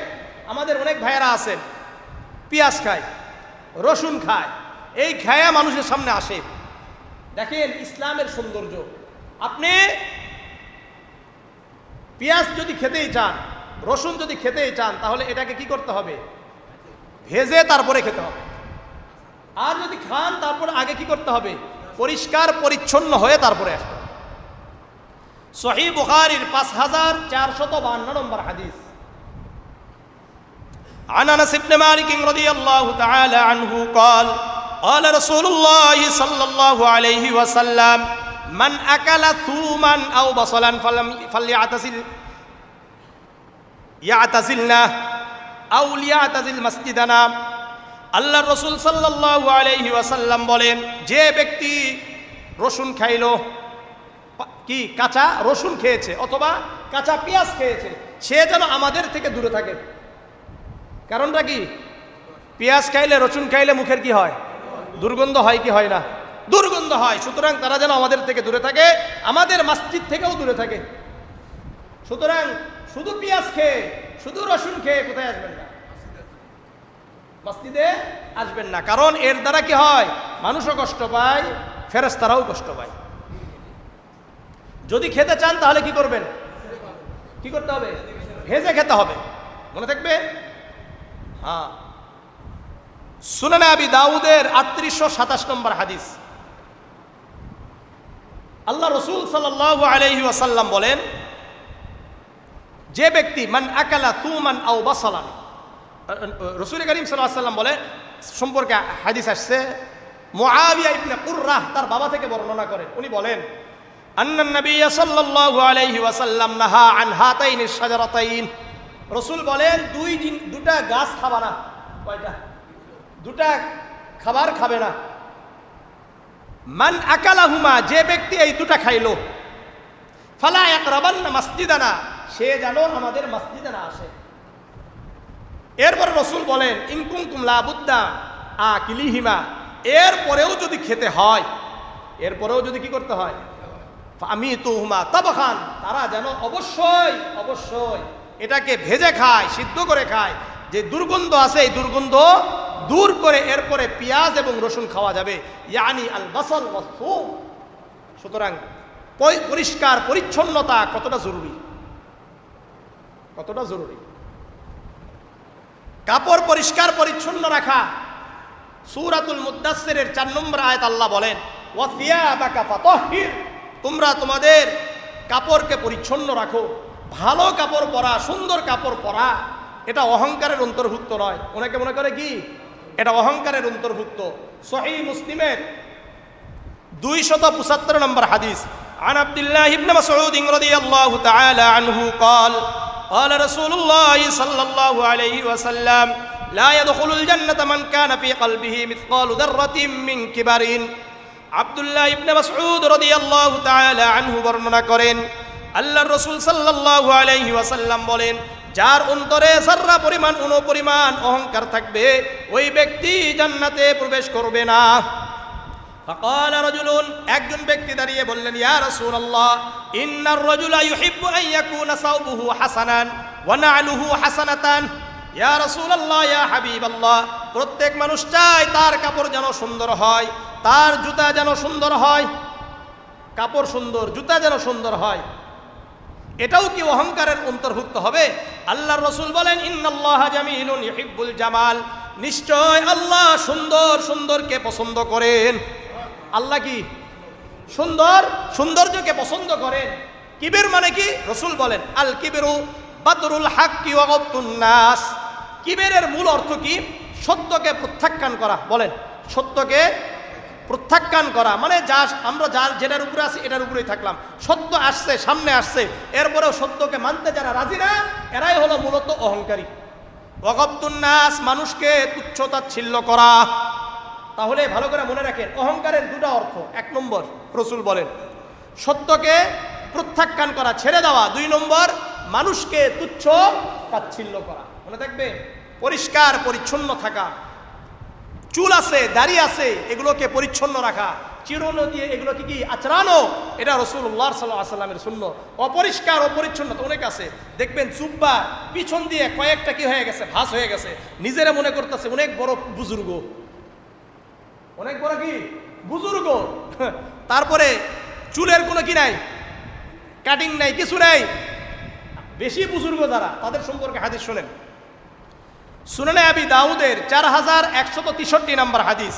আমাদের অনেক ভাইয়েরা আছেন পেঁয়াজ খায়, রসুন খায়, এই খায়া মানুষের সামনে আসে। দেখেন ইসলামের সৌন্দর্য, আপনি পেঁয়াজ যদি খেতেই চান, রসুন যদি খেতেই চান, তাহলে এটাকে কি করতে হবে? ভেজে তারপরে খেতে হবে। আর যদি খান তারপর আগে কি করতে হবে? পরিষ্কার পরিচ্ছন্ন হয়ে তারপরে আসতে হবে। সহিহ বুখারীর 5452 নম্বর হাদিস, عن انس بن مالك رضي الله تعالى عنه قال قال رسول الله صلى الله عليه وسلم من اكل ثوما او بصلا يعتزلنا او ليعتزل مسجدنا। আল্লাহর রাসূল সাল্লাল্লাহু আলাইহি ওয়াসাল্লাম বলেন, যে ব্যক্তি রসুন খাইলো, কি কাঁচা রসুন খেয়েছে অথবা কাঁচা পেঁয়াজ খেয়েছে, সে যেন আমাদের থেকে দূরে থাকে। কারণটা কি? পেঁয়াজ খাইলে রসুন খাইলে মুখের কি হয়? দুর্গন্ধ হয় কি হয় না? দুর্গন্ধ হয়। সুতরাং তারা যেন আমাদের থেকে দূরে থাকে, আমাদের মসজিদ থেকেও দূরে থাকে। সুতরাং শুধু পেঁয়াজ খেয়ে শুধু রসুন খেয়ে কোথায় আসবেন না? মসজিদে আসবেন না। কারণ এর দ্বারা কি হয়? মানুষও কষ্ট পায়, ফেরেশতারাও কষ্ট পায়। যদি খেতে চান তাহলে কি করবেন? কি করতে হবে? ভেজে খেতে হবে, মনে থাকবে। হ্যাঁ, সুনানে আবি দাউদের 3827 নম্বর হাদিস, আল্লাহ রাসূল সাল্লাল্লাহু আলাইহি ওয়াসাল্লাম বলেন, যে ব্যক্তি মান আকালা তুমান আও বাসালান, রাসূল করিম সাল্লাল্লাহু আলাইহি ওয়াসাল্লাম বলেন, সম্পর্কে হাদিস আসছে, মুআবিয়া ইবনে কুররাহ তার বাবা থেকে বর্ণনা করেন, উনি বলেন, আন্নান নবী সাল্লাল্লাহু আলাইহি ওয়াসাল্লাম নাহা আন হাতাইনিশ শাজারাতাইন। রাসূল বলেন, দুটা গাছ খাবা না। কয়টা? দুটা খাবার খাবে না। মান আকালাহুমা, যে ব্যক্তি এই দুটা খাইলো, ফালা ইয়াকরাবান্না মাসজিদানা, সে যেন আমাদের মসজিদে না আসে। এরপর রাসূল বলেন, ইন কুনতুম লা বুদ্দা আকিলিহিমা, এরপরেও যদি খেতে হয়, এরপরেও যদি কি করতে হয়? ফামিতুহুমা তাবখান, তারা যেন অবশ্যই অবশ্যই এটাকে ভেজে খায়, সিদ্ধ করে খায়। যে দুর্গন্ধ আছে এই দুর্গন্ধ দূর করে এরপরে পেঁয়াজ এবং রসুন খাওয়া যাবে, ইয়ানি আল বাসাল ওয়াস সুম। সুতরাং পরিষ্কার পরিচ্ছন্নতা কতটা জরুরি, কতটা জরুরি। কাপড় পরিষ্কার পরিচ্ছন্ন রাখা। সূরাতুল মুদ্দাসসিরের 4 নম্বর আয়াত আল্লাহ বলেন, ওয়া সিয়াবাকা ফাতাহহির, তোমরা তোমাদের কাপড়কে পরিচ্ছন্ন রাখো। ভালো কাপড় পরা, সুন্দর কাপড় পরা, এটা অহংকারের অন্তর্ভুক্ত নয়। অনেকে মনে করে কি এটা অহংকারের অন্তর্ভুক্ত। সহিহ মুসলিমের 275 নম্বর হাদিস, عن عبد الله بن مسعود رضي الله تعالى عنه قال قال رسول الله صلى الله عليه وسلم لا يدخل الجنة من كان في قلبه مثقال ذرة من كبر। আব্দুল্লাহ ইবনে মাসউদ রাদিয়াল্লাহু তাআলা আনহু বর্ণনা করেন, আল্লাহর রাসূল সাল্লাল্লাহু আলাইহি ওয়াসাল্লাম বলেন, যার অন্তরে যাররা পরিমাণ অনুপরিমাণ অহংকার থাকবে, ওই ব্যক্তি জান্নাতে প্রবেশ করবে না। ফাকাল রাজুলুন, একজন ব্যক্তি দাঁড়িয়ে বললেন, ইয়া রাসূলুল্লাহ, ইন্নার রাজুলা ইউহিব্বু আন ইয়াকুনা সাওবুহু হাসানান ওয়া না'লুহু হাসানাতান। ইয়া রাসূলুল্লাহ, ইয়া হাবিবাল্লাহ, প্রত্যেক মানুষ চায় তার কাপড় যেন সুন্দর হয়, তার জুতা যেন সুন্দর হয়, কাপড় সুন্দর, জুতা যেন সুন্দর হয়। এটাও কি অহংকারের অন্তর্ভুক্ত হবে? আল্লাহর রাসূল বলেন ইন্নাল্লাহা জামিলুন ইউহিব্বুল জামাল, নিশ্চয় আল্লাহ সুন্দর সুন্দরকে পছন্দ করেন। আল্লাহ কি সুন্দর, সৌন্দর্যকে পছন্দ করেন। কিবির মানে কি? রাসূল বলেন আল কিবিরু বাদরুল হাক্কি ওয়া গাবতুন নাস। কিবিরের মূল অর্থ কি? সত্যকে প্রত্যাখ্যান করা। বলেন, সত্যকে প্রত্যাখ্যান করা মানে যা আমরা যেটার উপরে আছি এটার উপরেই থাকলাম। সত্য আসছে, সামনে আসছে, এরপরেও সত্যকে মানতে যারা রাজি না, এরাই হলো মূলত অহংকারী। ওয়া গাবতুন নাস, মানুষকে তুচ্ছ-তাচ্ছিল্য করা। তাহলে ভালো করে মনে রাখেন, অহংকারের দুটো অর্থ। এক নম্বর রাসূল বলেন সত্যকে প্রত্যাখ্যান করা, ছেড়ে দেওয়া। দুই নম্বর মানুষকে তুচ্ছ তাচ্ছিল্য করা। মনে থাকবে, পরিষ্কার পরিচ্ছন্ন থাকা, চুল আছে, দাড়ি আছে, এগুলোকে পরিচ্ছন্ন রাখা, চিরুনি দিয়ে এগুলোকে কি আচরানো, এটা রাসূলুল্লাহ সাল্লাল্লাহু আলাইহি ওয়াসাল্লামের সুন্নাত। অপরিষ্কার অপরিচ্ছন্নতা অনেক আছে, দেখবেন জুব্বা পিছন দিয়ে কয়েকটা কি হয়ে গেছে, ভাঁজ হয়ে গেছে, নিজেরা মনে করতেছে অনেক বড় বুজুর্গ, অনেক বড় কি বুজুর্গ। তারপরে চুলের কোনো কি নাই, কাটিং নাই, কিছু নাই। বেশি বুজুর্গ যারা, তাদের সম্পর্কে হাদিস শুনেন। সুনানে আবি দাউদের 4163 নম্বর হাদিস।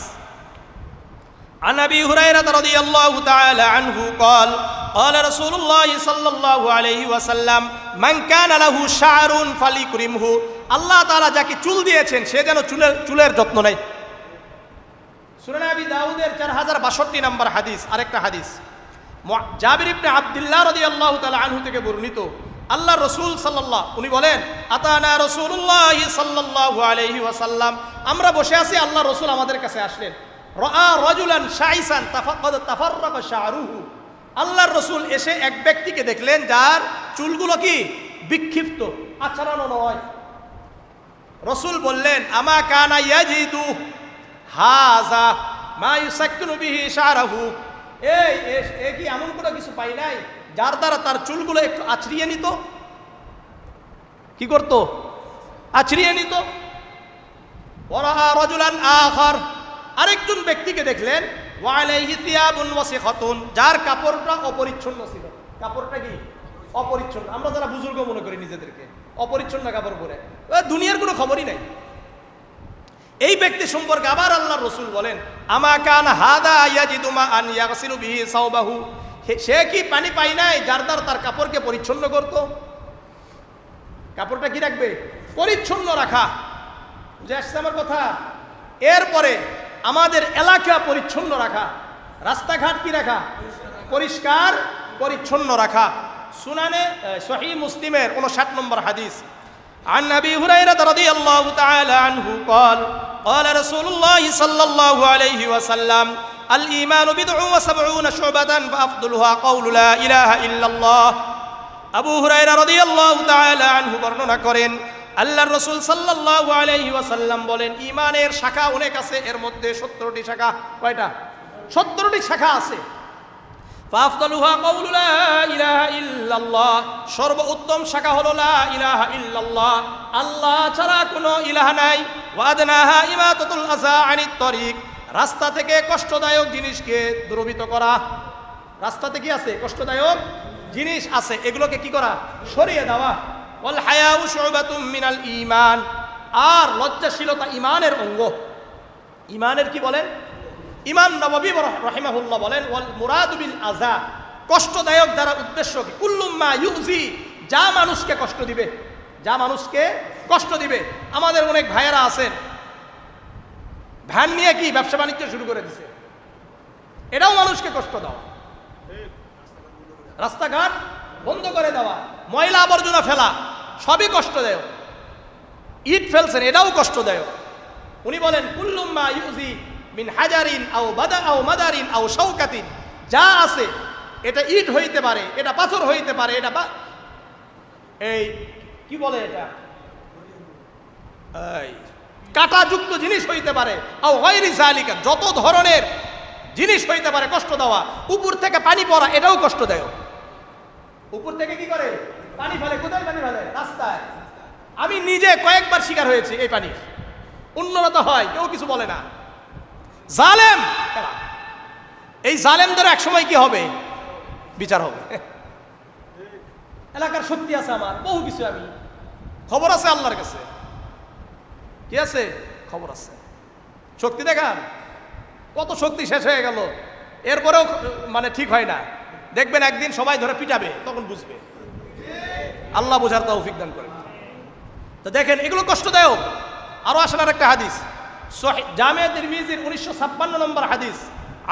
عن أبي هريرة رضي الله تعالى عنه قال قال رسول الله صلى الله عليه وسلم من كان له شعر فليكرمه। আল্লাহ তাআলা যাকে চুল দিয়েছেন সে যেন চুলের যত্ন নেয়। সুনানে আবি দাউদের 4062 নম্বর হাদিস। আরেকটা হাদিস জাবির ইবনে আব্দুল্লাহ রাদিয়াল্লাহু তাআলা আনহু থেকে বর্ণিত। আল্লাহ রাসূল সাল্লাল্লাহু, উনি বলেন আতানা রাসূলুল্লাহ সাল্লাল্লাহু আলাইহি ওয়াসাল্লাম, আমরা বসে আছি, আল্লাহ রাসূল আমাদের কাছে আসলেন। রাআ রাজুলান শাইসান তাফাররাকা শা'রুহু। আল্লাহর রাসূল এসে এক ব্যক্তিকে দেখলেন যার চুলগুলো কি বিক্ষিপ্ত, আচরানো নয়। রাসূল বললেন আমা কানা ইয়াজিদু হাযা মা ইউসাক্কিনু বিহি শা'রাহু। এই কি এমন কোনো কিছু পাই নাই যার দ্বারা তার চুলগুলো একটু আছড়িয়ে নিত? কি করত? আছড়িয়ে নিত। ওয়ারাআ রাজুলান আখার, আরেকজন ব্যক্তিকে দেখলেন ওয়া আলাইহি থিয়াবুন ওয়াসিখাতুন, যার কাপড়টা অপরিচ্ছন্ন ছিল। কাপড়টা কি অপরিচ্ছন্ন। আমরা যারা বুজুর্গ মনে করি নিজেদেরকে, অপরিচ্ছন্ন কাপড় পরে, দুনিয়ার কোনো খবরই নাই। এই ব্যক্তি সম্পর্কে আবার আল্লাহর রাসূল বলেন আমা কান হাদা ইয়াজিদু মা আন ইয়াগসিলু বিহি সাওবাহু। সে কি পানি পাই নাই যার দ্বারা তার কাপড়কে পরিচ্ছন্ন করত? কাপড়টা কি রাখবে? পরিচ্ছন্ন রাখা। বুঝে আসছে আমার কথা? এরপরে আমাদের এলাকা পরিচ্ছন্ন রাখা, রাস্তাঘাট কি রাখা? পরিষ্কার পরিচ্ছন্ন রাখা। সুনানে সহিহ মুসলিমের 59 নম্বর হাদিস। عن أبي هريرة رضي الله تعالى عنه قال قال رسول الله صلى الله عليه وسلم الإيمان بضع وسبعون شعبة فأفضلها قول لا إله إلا الله। আবু হুরায়রা রাদিয়াল্লাহু তাআলা আনহু বর্ণনা করেন আল্লাহর রাসূল সাল্লাল্লাহু আলাইহি ওয়াসাল্লাম বলেন ঈমানের শাখা অনেক আছে, এর মধ্যে 70টি শাখা। কয়টা? 70টি শাখা আছে। ফাফদালুহা কাউলু লা ইলাহা ইল্লাল্লাহ, সর্বোত্তম শাখা হলো লা ইলাহা ইল্লাল্লাহ, আল্লাহ ছাড়া কোনো ইলাহ নাই। ওয়া আদনাহা ইমাতাতুল আযা আনিত তরিক, রাস্তা থেকে কষ্টদায়ক জিনিসকে দূরীভূত করা। রাস্তাতে কি আছে? কষ্টদায়ক জিনিস আছে, এগুলোকে কি করা? সরিয়ে দেওয়া। ওয়াল হায়াউ শুবাতুম মিনাল ঈমান, আর লজ্জাশীলতা ঈমানের অঙ্গ। ঈমানের কি বলেন? ইমাম নববী রাহিমাহুল্লাহ বলেন ওয়াল মুরাদু বিল আযা, কষ্টদায়ক দ্বারা উদ্দেশ্য কি? কুল্লু মা ইউজি, যা মানুষকে কষ্ট দিবে, যা মানুষকে কষ্ট দিবে। আমাদের অনেক ভাইয়েরা আছেন ভ্যান নিয়ে কি ব্যবসা বাণিজ্য শুরু করে দিছে, এটাও মানুষকে কষ্ট দেওয়া। রাস্তাঘাট বন্ধ করে দেওয়া, ময়লা আবর্জনা ফেলা, সবই কষ্টদায়ক। ইট ফেলছেন, এটাও কষ্টদায়ক। উনি বলেন কুল্লু মা ইউজি মিন হাজারিন আও বাদা আও মাদারিন আও শাওকাতিন, যা আছে এটা ইট হইতে পারে, এটা পাথর হইতে পারে, এটা এই কি বলে এটা এই কাঁটাযুক্ত জিনিস হইতে পারে, আও গায়রি যালিকা, যত ধরনের জিনিস হইতে পারে কষ্ট দেওয়া। উপর থেকে পানি পড়া, এটাও কষ্টদায়ক। উপর থেকে কি করে? পানি ফেলে। কোথায় পানি ফেলে? রাস্তায়। আমি নিজে কয়েকবার শিকার হয়েছি এই পানির। উন্নয়ন হয়, কেউ কিছু বলে না। জালেম, এই জালেমদের এক সময় কি হবে? বিচার হবে। এলাকার শক্তি আছে, আমার বহু কিছু, আমি খবর আছে আল্লাহর কাছে, কি আছে খবর আছে, শক্তি দেখান, কত শক্তি শেষ হয়ে গেল, এরপরেও মানে ঠিক হয় না, দেখবেন একদিন সবাই ধরে পিটাবে, তখন বুঝবে। আল্লাহ বোঝার তৌফিক দান করেন। তো দেখেন এগুলো কষ্টদায়ক। আরো আসেন আরেকটা হাদিস, সহিহ জামে তিরমিজির 1956 নম্বর হাদিস,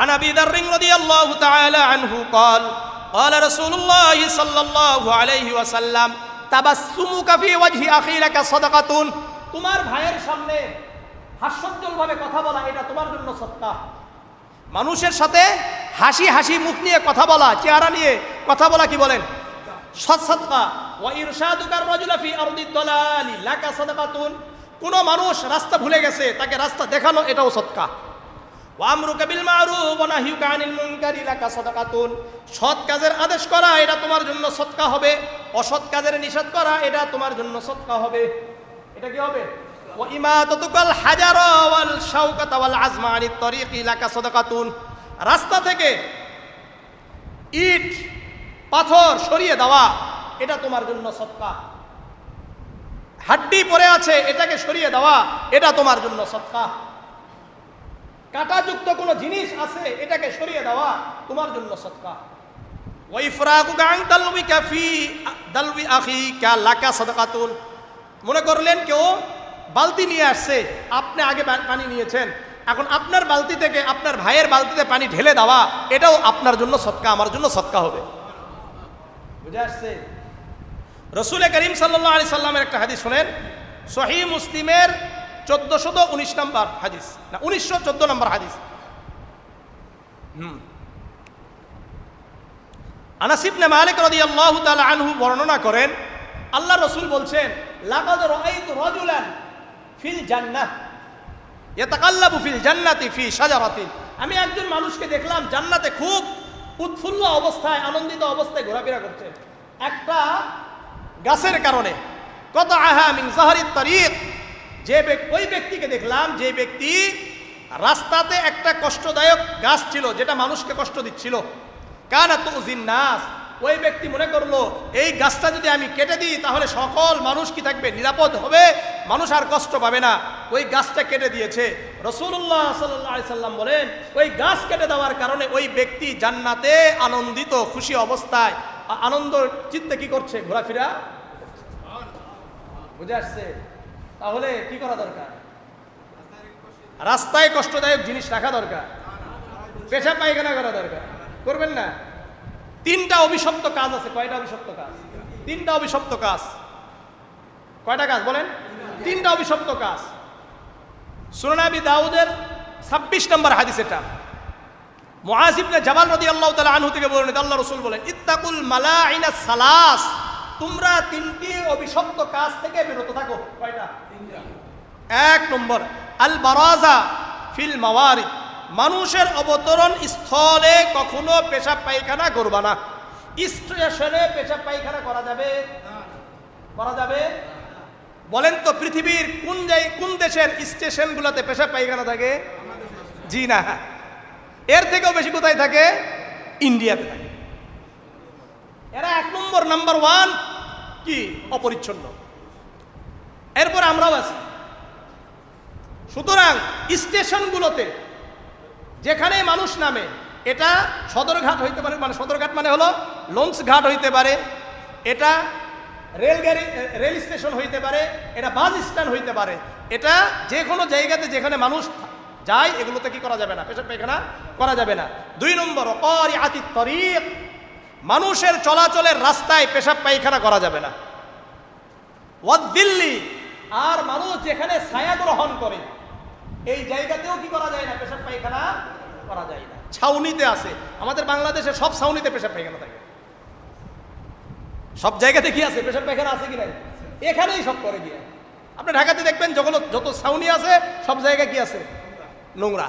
আন আবি যার রাদিয়াল্লাহু তাআলা আনহু قال قال رسول الله صلى الله عليه وسلم تبسمك في وجه اخيك صدقه, তোমার ভাইয়ের সামনে হাস্যোজ্জ্বল ভাবে কথা বলা এটা তোমার জন্য সদকা। মানুষের সাথে হাসি হাসি মুখ নিয়ে কথা বলা, চেহারা নিয়ে কথা বলা কি বলেন সদকা। ওয়া ইরশাদুকার রাজুলা ফি আরদিদ দালালি লাকা সাদাকাতুন, কোন মানুষ রাস্তা ভুলে গেছে তাকে রাস্তা দেখানো এটাও সদকা। ওয়া আমরুকা বিল মারুফ ওয়া নাহিয়ুকা আনিল মুনকারি লাকা সাদাকাতুন, সৎ কাজের আদেশ করা এটা তোমার জন্য সদকা হবে, অসৎ কাজের নিষেধ করা এটা তোমার জন্য সদকা হবে। এটা কি হবে? ওয়া ইমাতাতুকাল হাজারা ওয়াল শাওকাতা ওয়াল আজমা আনিত তরিকি লাকা সাদাকাতুন, রাস্তা থেকে ইট পাথর সরিয়ে দেওয়া এটা তোমার জন্য সদকা। হাড্ডি পড়ে আছে এটাকে সরিয়ে দেওয়া এটা তোমার জন্য সদকা। কাঁটাযুক্ত কোনো জিনিস আছে এটাকে সরিয়ে দেওয়া তোমার জন্য সদকা। ওয়া ইফরাকুকা আন দালবিকা ফি দালবি আখিকা লাকা সাদাকাতুন, মনে করলেন কেউ বালতি নিয়ে আসছে, আপনি আগে পানি নিয়েছেন, এখন আপনার বালতি থেকে আপনার ভাইয়ের বালতিতে পানি ঢেলে দেওয়া এটাও আপনার জন্য সদকা, আমার জন্য সদকা হবে। বুঝে আসছে? রাসূল করিম সাল্লাল্লাহু আলাইহি সাল্লামের একটা হাদিস শুনেন, সহিহ মুসলিমের 1419 নম্বর হাদিস, না 1914 নম্বর হাদিস। আনাস ইবনে মালিক রাদিয়াল্লাহু তাআলা আনহু বর্ণনা করেন, আল্লাহ রাসূল বলছেন, লাকাদ রাআইতু রাজুলান ফিল জান্নাহ ইয়াতাকাল্লাবু ফিল জান্নাতি ফি শাজারাতিন, আমি একজন মানুষকে দেখলাম জান্নাতে খুব উৎফুল্ল অবস্থায়, আনন্দিত অবস্থায় ঘোরাফেরা করছে একটা গাছের কারণে। কত আহা মিন যাহরিত তারিক, যে ওই ব্যক্তিকে দেখলাম যে ব্যক্তি রাস্তাতে একটা কষ্টদায়ক গাছ ছিল যেটা মানুষকে কষ্ট দিচ্ছিল, কানা তুযিন নাস, ওই ব্যক্তি মনে করলো এই গাছটা যদি আমি কেটে দিই তাহলে সকল মানুষ কি থাকবে, নিরাপদ হবে, মানুষ আর কষ্ট পাবে না, ওই গাছটা কেটে দিয়েছে। রাসূলুল্লাহ সাল্লাল্লাহু আলাইহি সাল্লাম বলেন, ওই গাছ কেটে দেওয়ার কারণে ওই ব্যক্তি জান্নাতে আনন্দিত খুশি অবস্থায় আনন্দ চিত্তে কি করছে, ঘোরাফেরা। বুঝে আসছে? তাহলে কি করা দরকার? রাস্তায় কষ্টদায়ক জিনিস রাখা দরকার, পেশাব পায়খানা করা দরকার, করবেন না। তিনটা অভিশপ্ত কাজ আছে। কয়টা অভিশপ্ত কাজ? তিনটা অভিশপ্ত কাজ। কয়টা কাজ বলেন? তিনটা অভিশপ্ত কাজ। সুনান আবি দাউদের 26 নম্বর হাদিস এটা। মুআজ ইবনে জাবাল রাদিয়াল্লাহু তাআলা আনহু থেকে বর্ণিত, আল্লাহ রাসূল বলেন, ইত্তাকুল মালাইনাস সালাস, তোমরা তিনটি অভিশপ্ত কাজ থেকে বিরত থাকো। কয়টা? তিনটা। এক নম্বর, আল বারাজা ফিল মাওয়ারিদ, মানুষের অবতরণ স্থলে কখনো পেশাব পায়খানা করবা না। স্টেশনে পেশাব পায়খানা করা যাবে? করা যাবে? বলেন তো পৃথিবীর কোন দেশের স্টেশনগুলোতে পেশাব পায়খানা থাকে? জি না, এর থেকেও বেশি কোথায় থাকে? ইন্ডিয়াতে থাকে। এরা এক নম্বর, নাম্বার ওয়ান কি? অপরিচ্ছন্ন। এরপর আমরাও আছি। সুতরাং স্টেশনগুলোতে যেখানে মানুষ নামে, এটা সদরঘাট হইতে পারে, মানে সদরঘাট মানে হলো লঞ্চ ঘাট হইতে পারে, এটা রেল স্টেশন হইতে পারে, এটা বাস স্ট্যান্ড হইতে পারে, এটা যে কোনো জায়গাতে যেখানে মানুষ যায় এগুলোতে কি করা যাবে না? পেশাব পায়খানা করা যাবে না। দুই নম্বর, কারিআতিত তরিক, মানুষের চলাচলের রাস্তায় পেশাব পায়খানা করা যাবে না। ওয়াদ-দিল্লি, আর মানুষ যেখানে ছায়া গ্রহণ করে এই জায়গাতেও কি করা যায় না? পেশাব পায়খানা করা যায় না। ছাউনিতে আছে, আমাদের বাংলাদেশে সব ছাউনিতে পেশাব পায়খানা থাকে। সব জায়গাতে কি আছে? পেশাব পায়খানা আছে কি নাই? এখানেই সব করে গিয়ে। আপনি ঢাকাতে দেখবেন যত ছাউনি আছে সব জায়গায় কি আছে? নোংরা।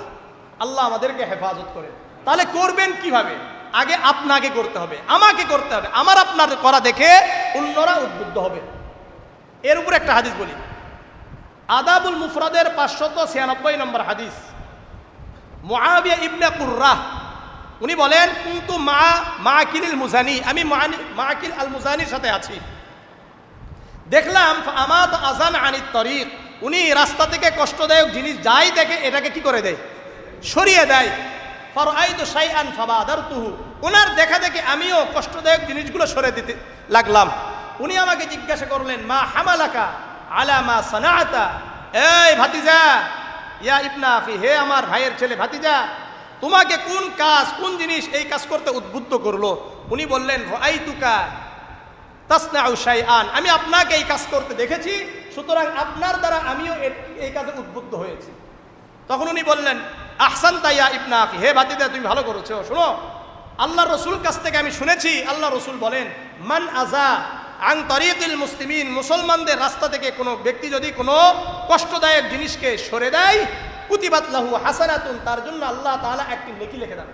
আল্লাহ আমাদেরকে হেফাজত করে। তাহলে করবেন কিভাবে? আগে আপনাকে করতে হবে, আমাকে করতে হবে, আমার আপনার করা দেখে অন্যরা উদ্বুদ্ধ হবে। এর উপর একটা হাদিস বলি, আদাবুল মুফরাদের 596 নম্বর হাদিস। মুআবিয়া ইবনে কুররাহ উনি বলেন কিন্তু মাকিল মুজানি, আমি মাকিল আল মুজানির সাথে আছি, দেখলাম আমাদ আজান আনিত তরিক, উনি রাস্তা থেকে কষ্টদায়ক জিনিস যাই দেখে এটাকে কি করে দেয়, সরিয়ে দেয়। ফারাআইতু শাইআন ফাবাদারতুহু, ওনার দেখা দেখে আমিও কষ্টদায়ক জিনিসগুলো সরিয়ে দিতে লাগলাম। উনি আমাকে জিজ্ঞাসা করলেন মা হামালাকা আলা মা সানাআতা, এই ভাতিজা, ইয়া ইবনা আখি, হে আমার ভাইয়ের ছেলে ভাতিজা, তোমাকে কোন কাজ, কোন জিনিস এই কাজ করতে উদ্বুদ্ধ করলো? উনি বললেন রাআইতুকা তাসনাউ শাইআন, আমি আপনাকে এই কাজ করতে দেখেছি, সুতরাং আপনার দ্বারা আমিও এই কাজে উদ্বুদ্ধ হয়েছি। তখন উনি বললেন আহসানতা ইয়া ইবনা আখি, হে ভাতিজা তুমি ভালো করেছো। শোনো, আল্লাহ রসুল কাছ থেকে আমি শুনেছি, আল্লাহ রসুল বলেন মান আযা আন তরিকিল মুসলিমিন, মুসলমানদের রাস্তা থেকে কোনো ব্যক্তি যদি কোনো কষ্টদায়ক জিনিসকে সরে দেয়, কুতিবাত লাহু হাসানাতুন, তার জন্য আল্লাহ তাআলা একটি নেকি লিখে দেন।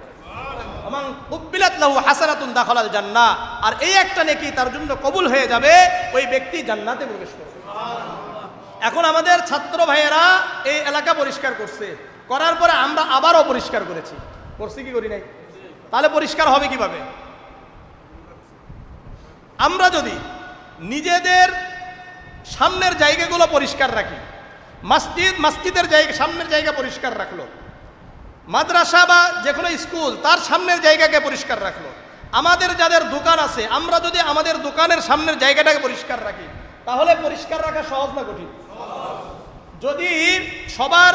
আমান কুবিলাত লাহু হাসানাতুন দাখালাল জান্নাহ, আর এই একটা নেকি তার জন্য কবুল হয়ে যাবে, ওই ব্যক্তি জান্নাতে প্রবেশ করবে। এখন আমাদের ছাত্র ভাইয়েরা এই এলাকা পরিষ্কার করছে, করার পরে আমরা আবারও পরিষ্কার করেছি, করছি কি করি নাই? তাহলে পরিষ্কার হবে কিভাবে? আমরা যদি নিজেদের সামনের জায়গাগুলো পরিষ্কার রাখি, মসজিদের জায়গা, সামনের জায়গা পরিষ্কার রাখলো, মাদ্রাসা বা যে কোনো স্কুল তার সামনের জায়গাকে পরিষ্কার রাখলো, আমাদের যাদের দোকান আছে আমরা যদি আমাদের দোকানের সামনের জায়গাটাকে পরিষ্কার রাখি, তাহলে পরিষ্কার রাখা সহজ না কঠিন? যদি সবার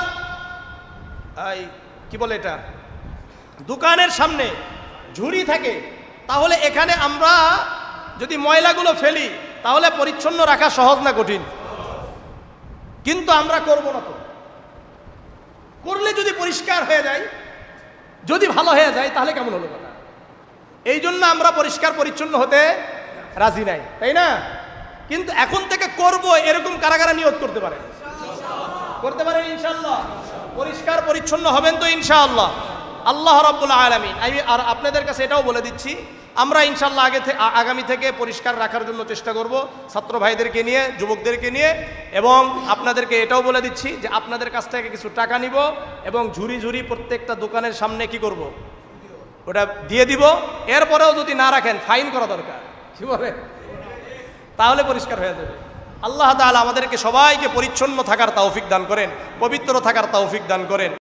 কি বলে এটা, দোকানের সামনে ঝুড়ি থাকে, তাহলে এখানে আমরা যদি ময়লাগুলো ফেলি তাহলে পরিচ্ছন্ন রাখা সহজ না কঠিন? কিন্তু আমরা করব না। তো করলে যদি পরিষ্কার হয়ে যায়, যদি ভালো হয়ে যায়, তাহলে কেমন হলো কথা? এই জন্য আমরা পরিষ্কার পরিচ্ছন্ন হতে রাজি নাই, তাই না? কিন্তু এখন থেকে করব এরকম কারা কারা নিয়ত করতে পারে? করতে পারেন ইনশাআল্লাহ? পরিষ্কার পরিচ্ছন্ন হবেন তো ইনশাআল্লাহ? আল্লাহ রাব্বুল আলামিন, আমি আর আপনাদের কাছে এটাও বলে দিচ্ছি, আমরা ইনশাআল্লাহ আগামী থেকে পরিষ্কার রাখার জন্য চেষ্টা করব, ছাত্র ভাইদেরকে নিয়ে, যুবকদেরকে নিয়ে। এবং আপনাদেরকে এটাও বলে দিচ্ছি যে আপনাদের কাছ থেকে কিছু টাকা নিব এবং ঝুড়ি ঝুড়ি প্রত্যেকটা দোকানের সামনে কি করব, ওটা দিয়ে দিব। এরপরেও যদি না রাখেন ফাইন করা দরকার, কি বলে? তাহলে পরিষ্কার হয়ে যাবে। আল্লাহ তাআলা আমাদেরকে সবাইকে পরিচ্ছন্ন থাকার তৌফিক দান করেন, পবিত্র থাকার তৌফিক দান করেন।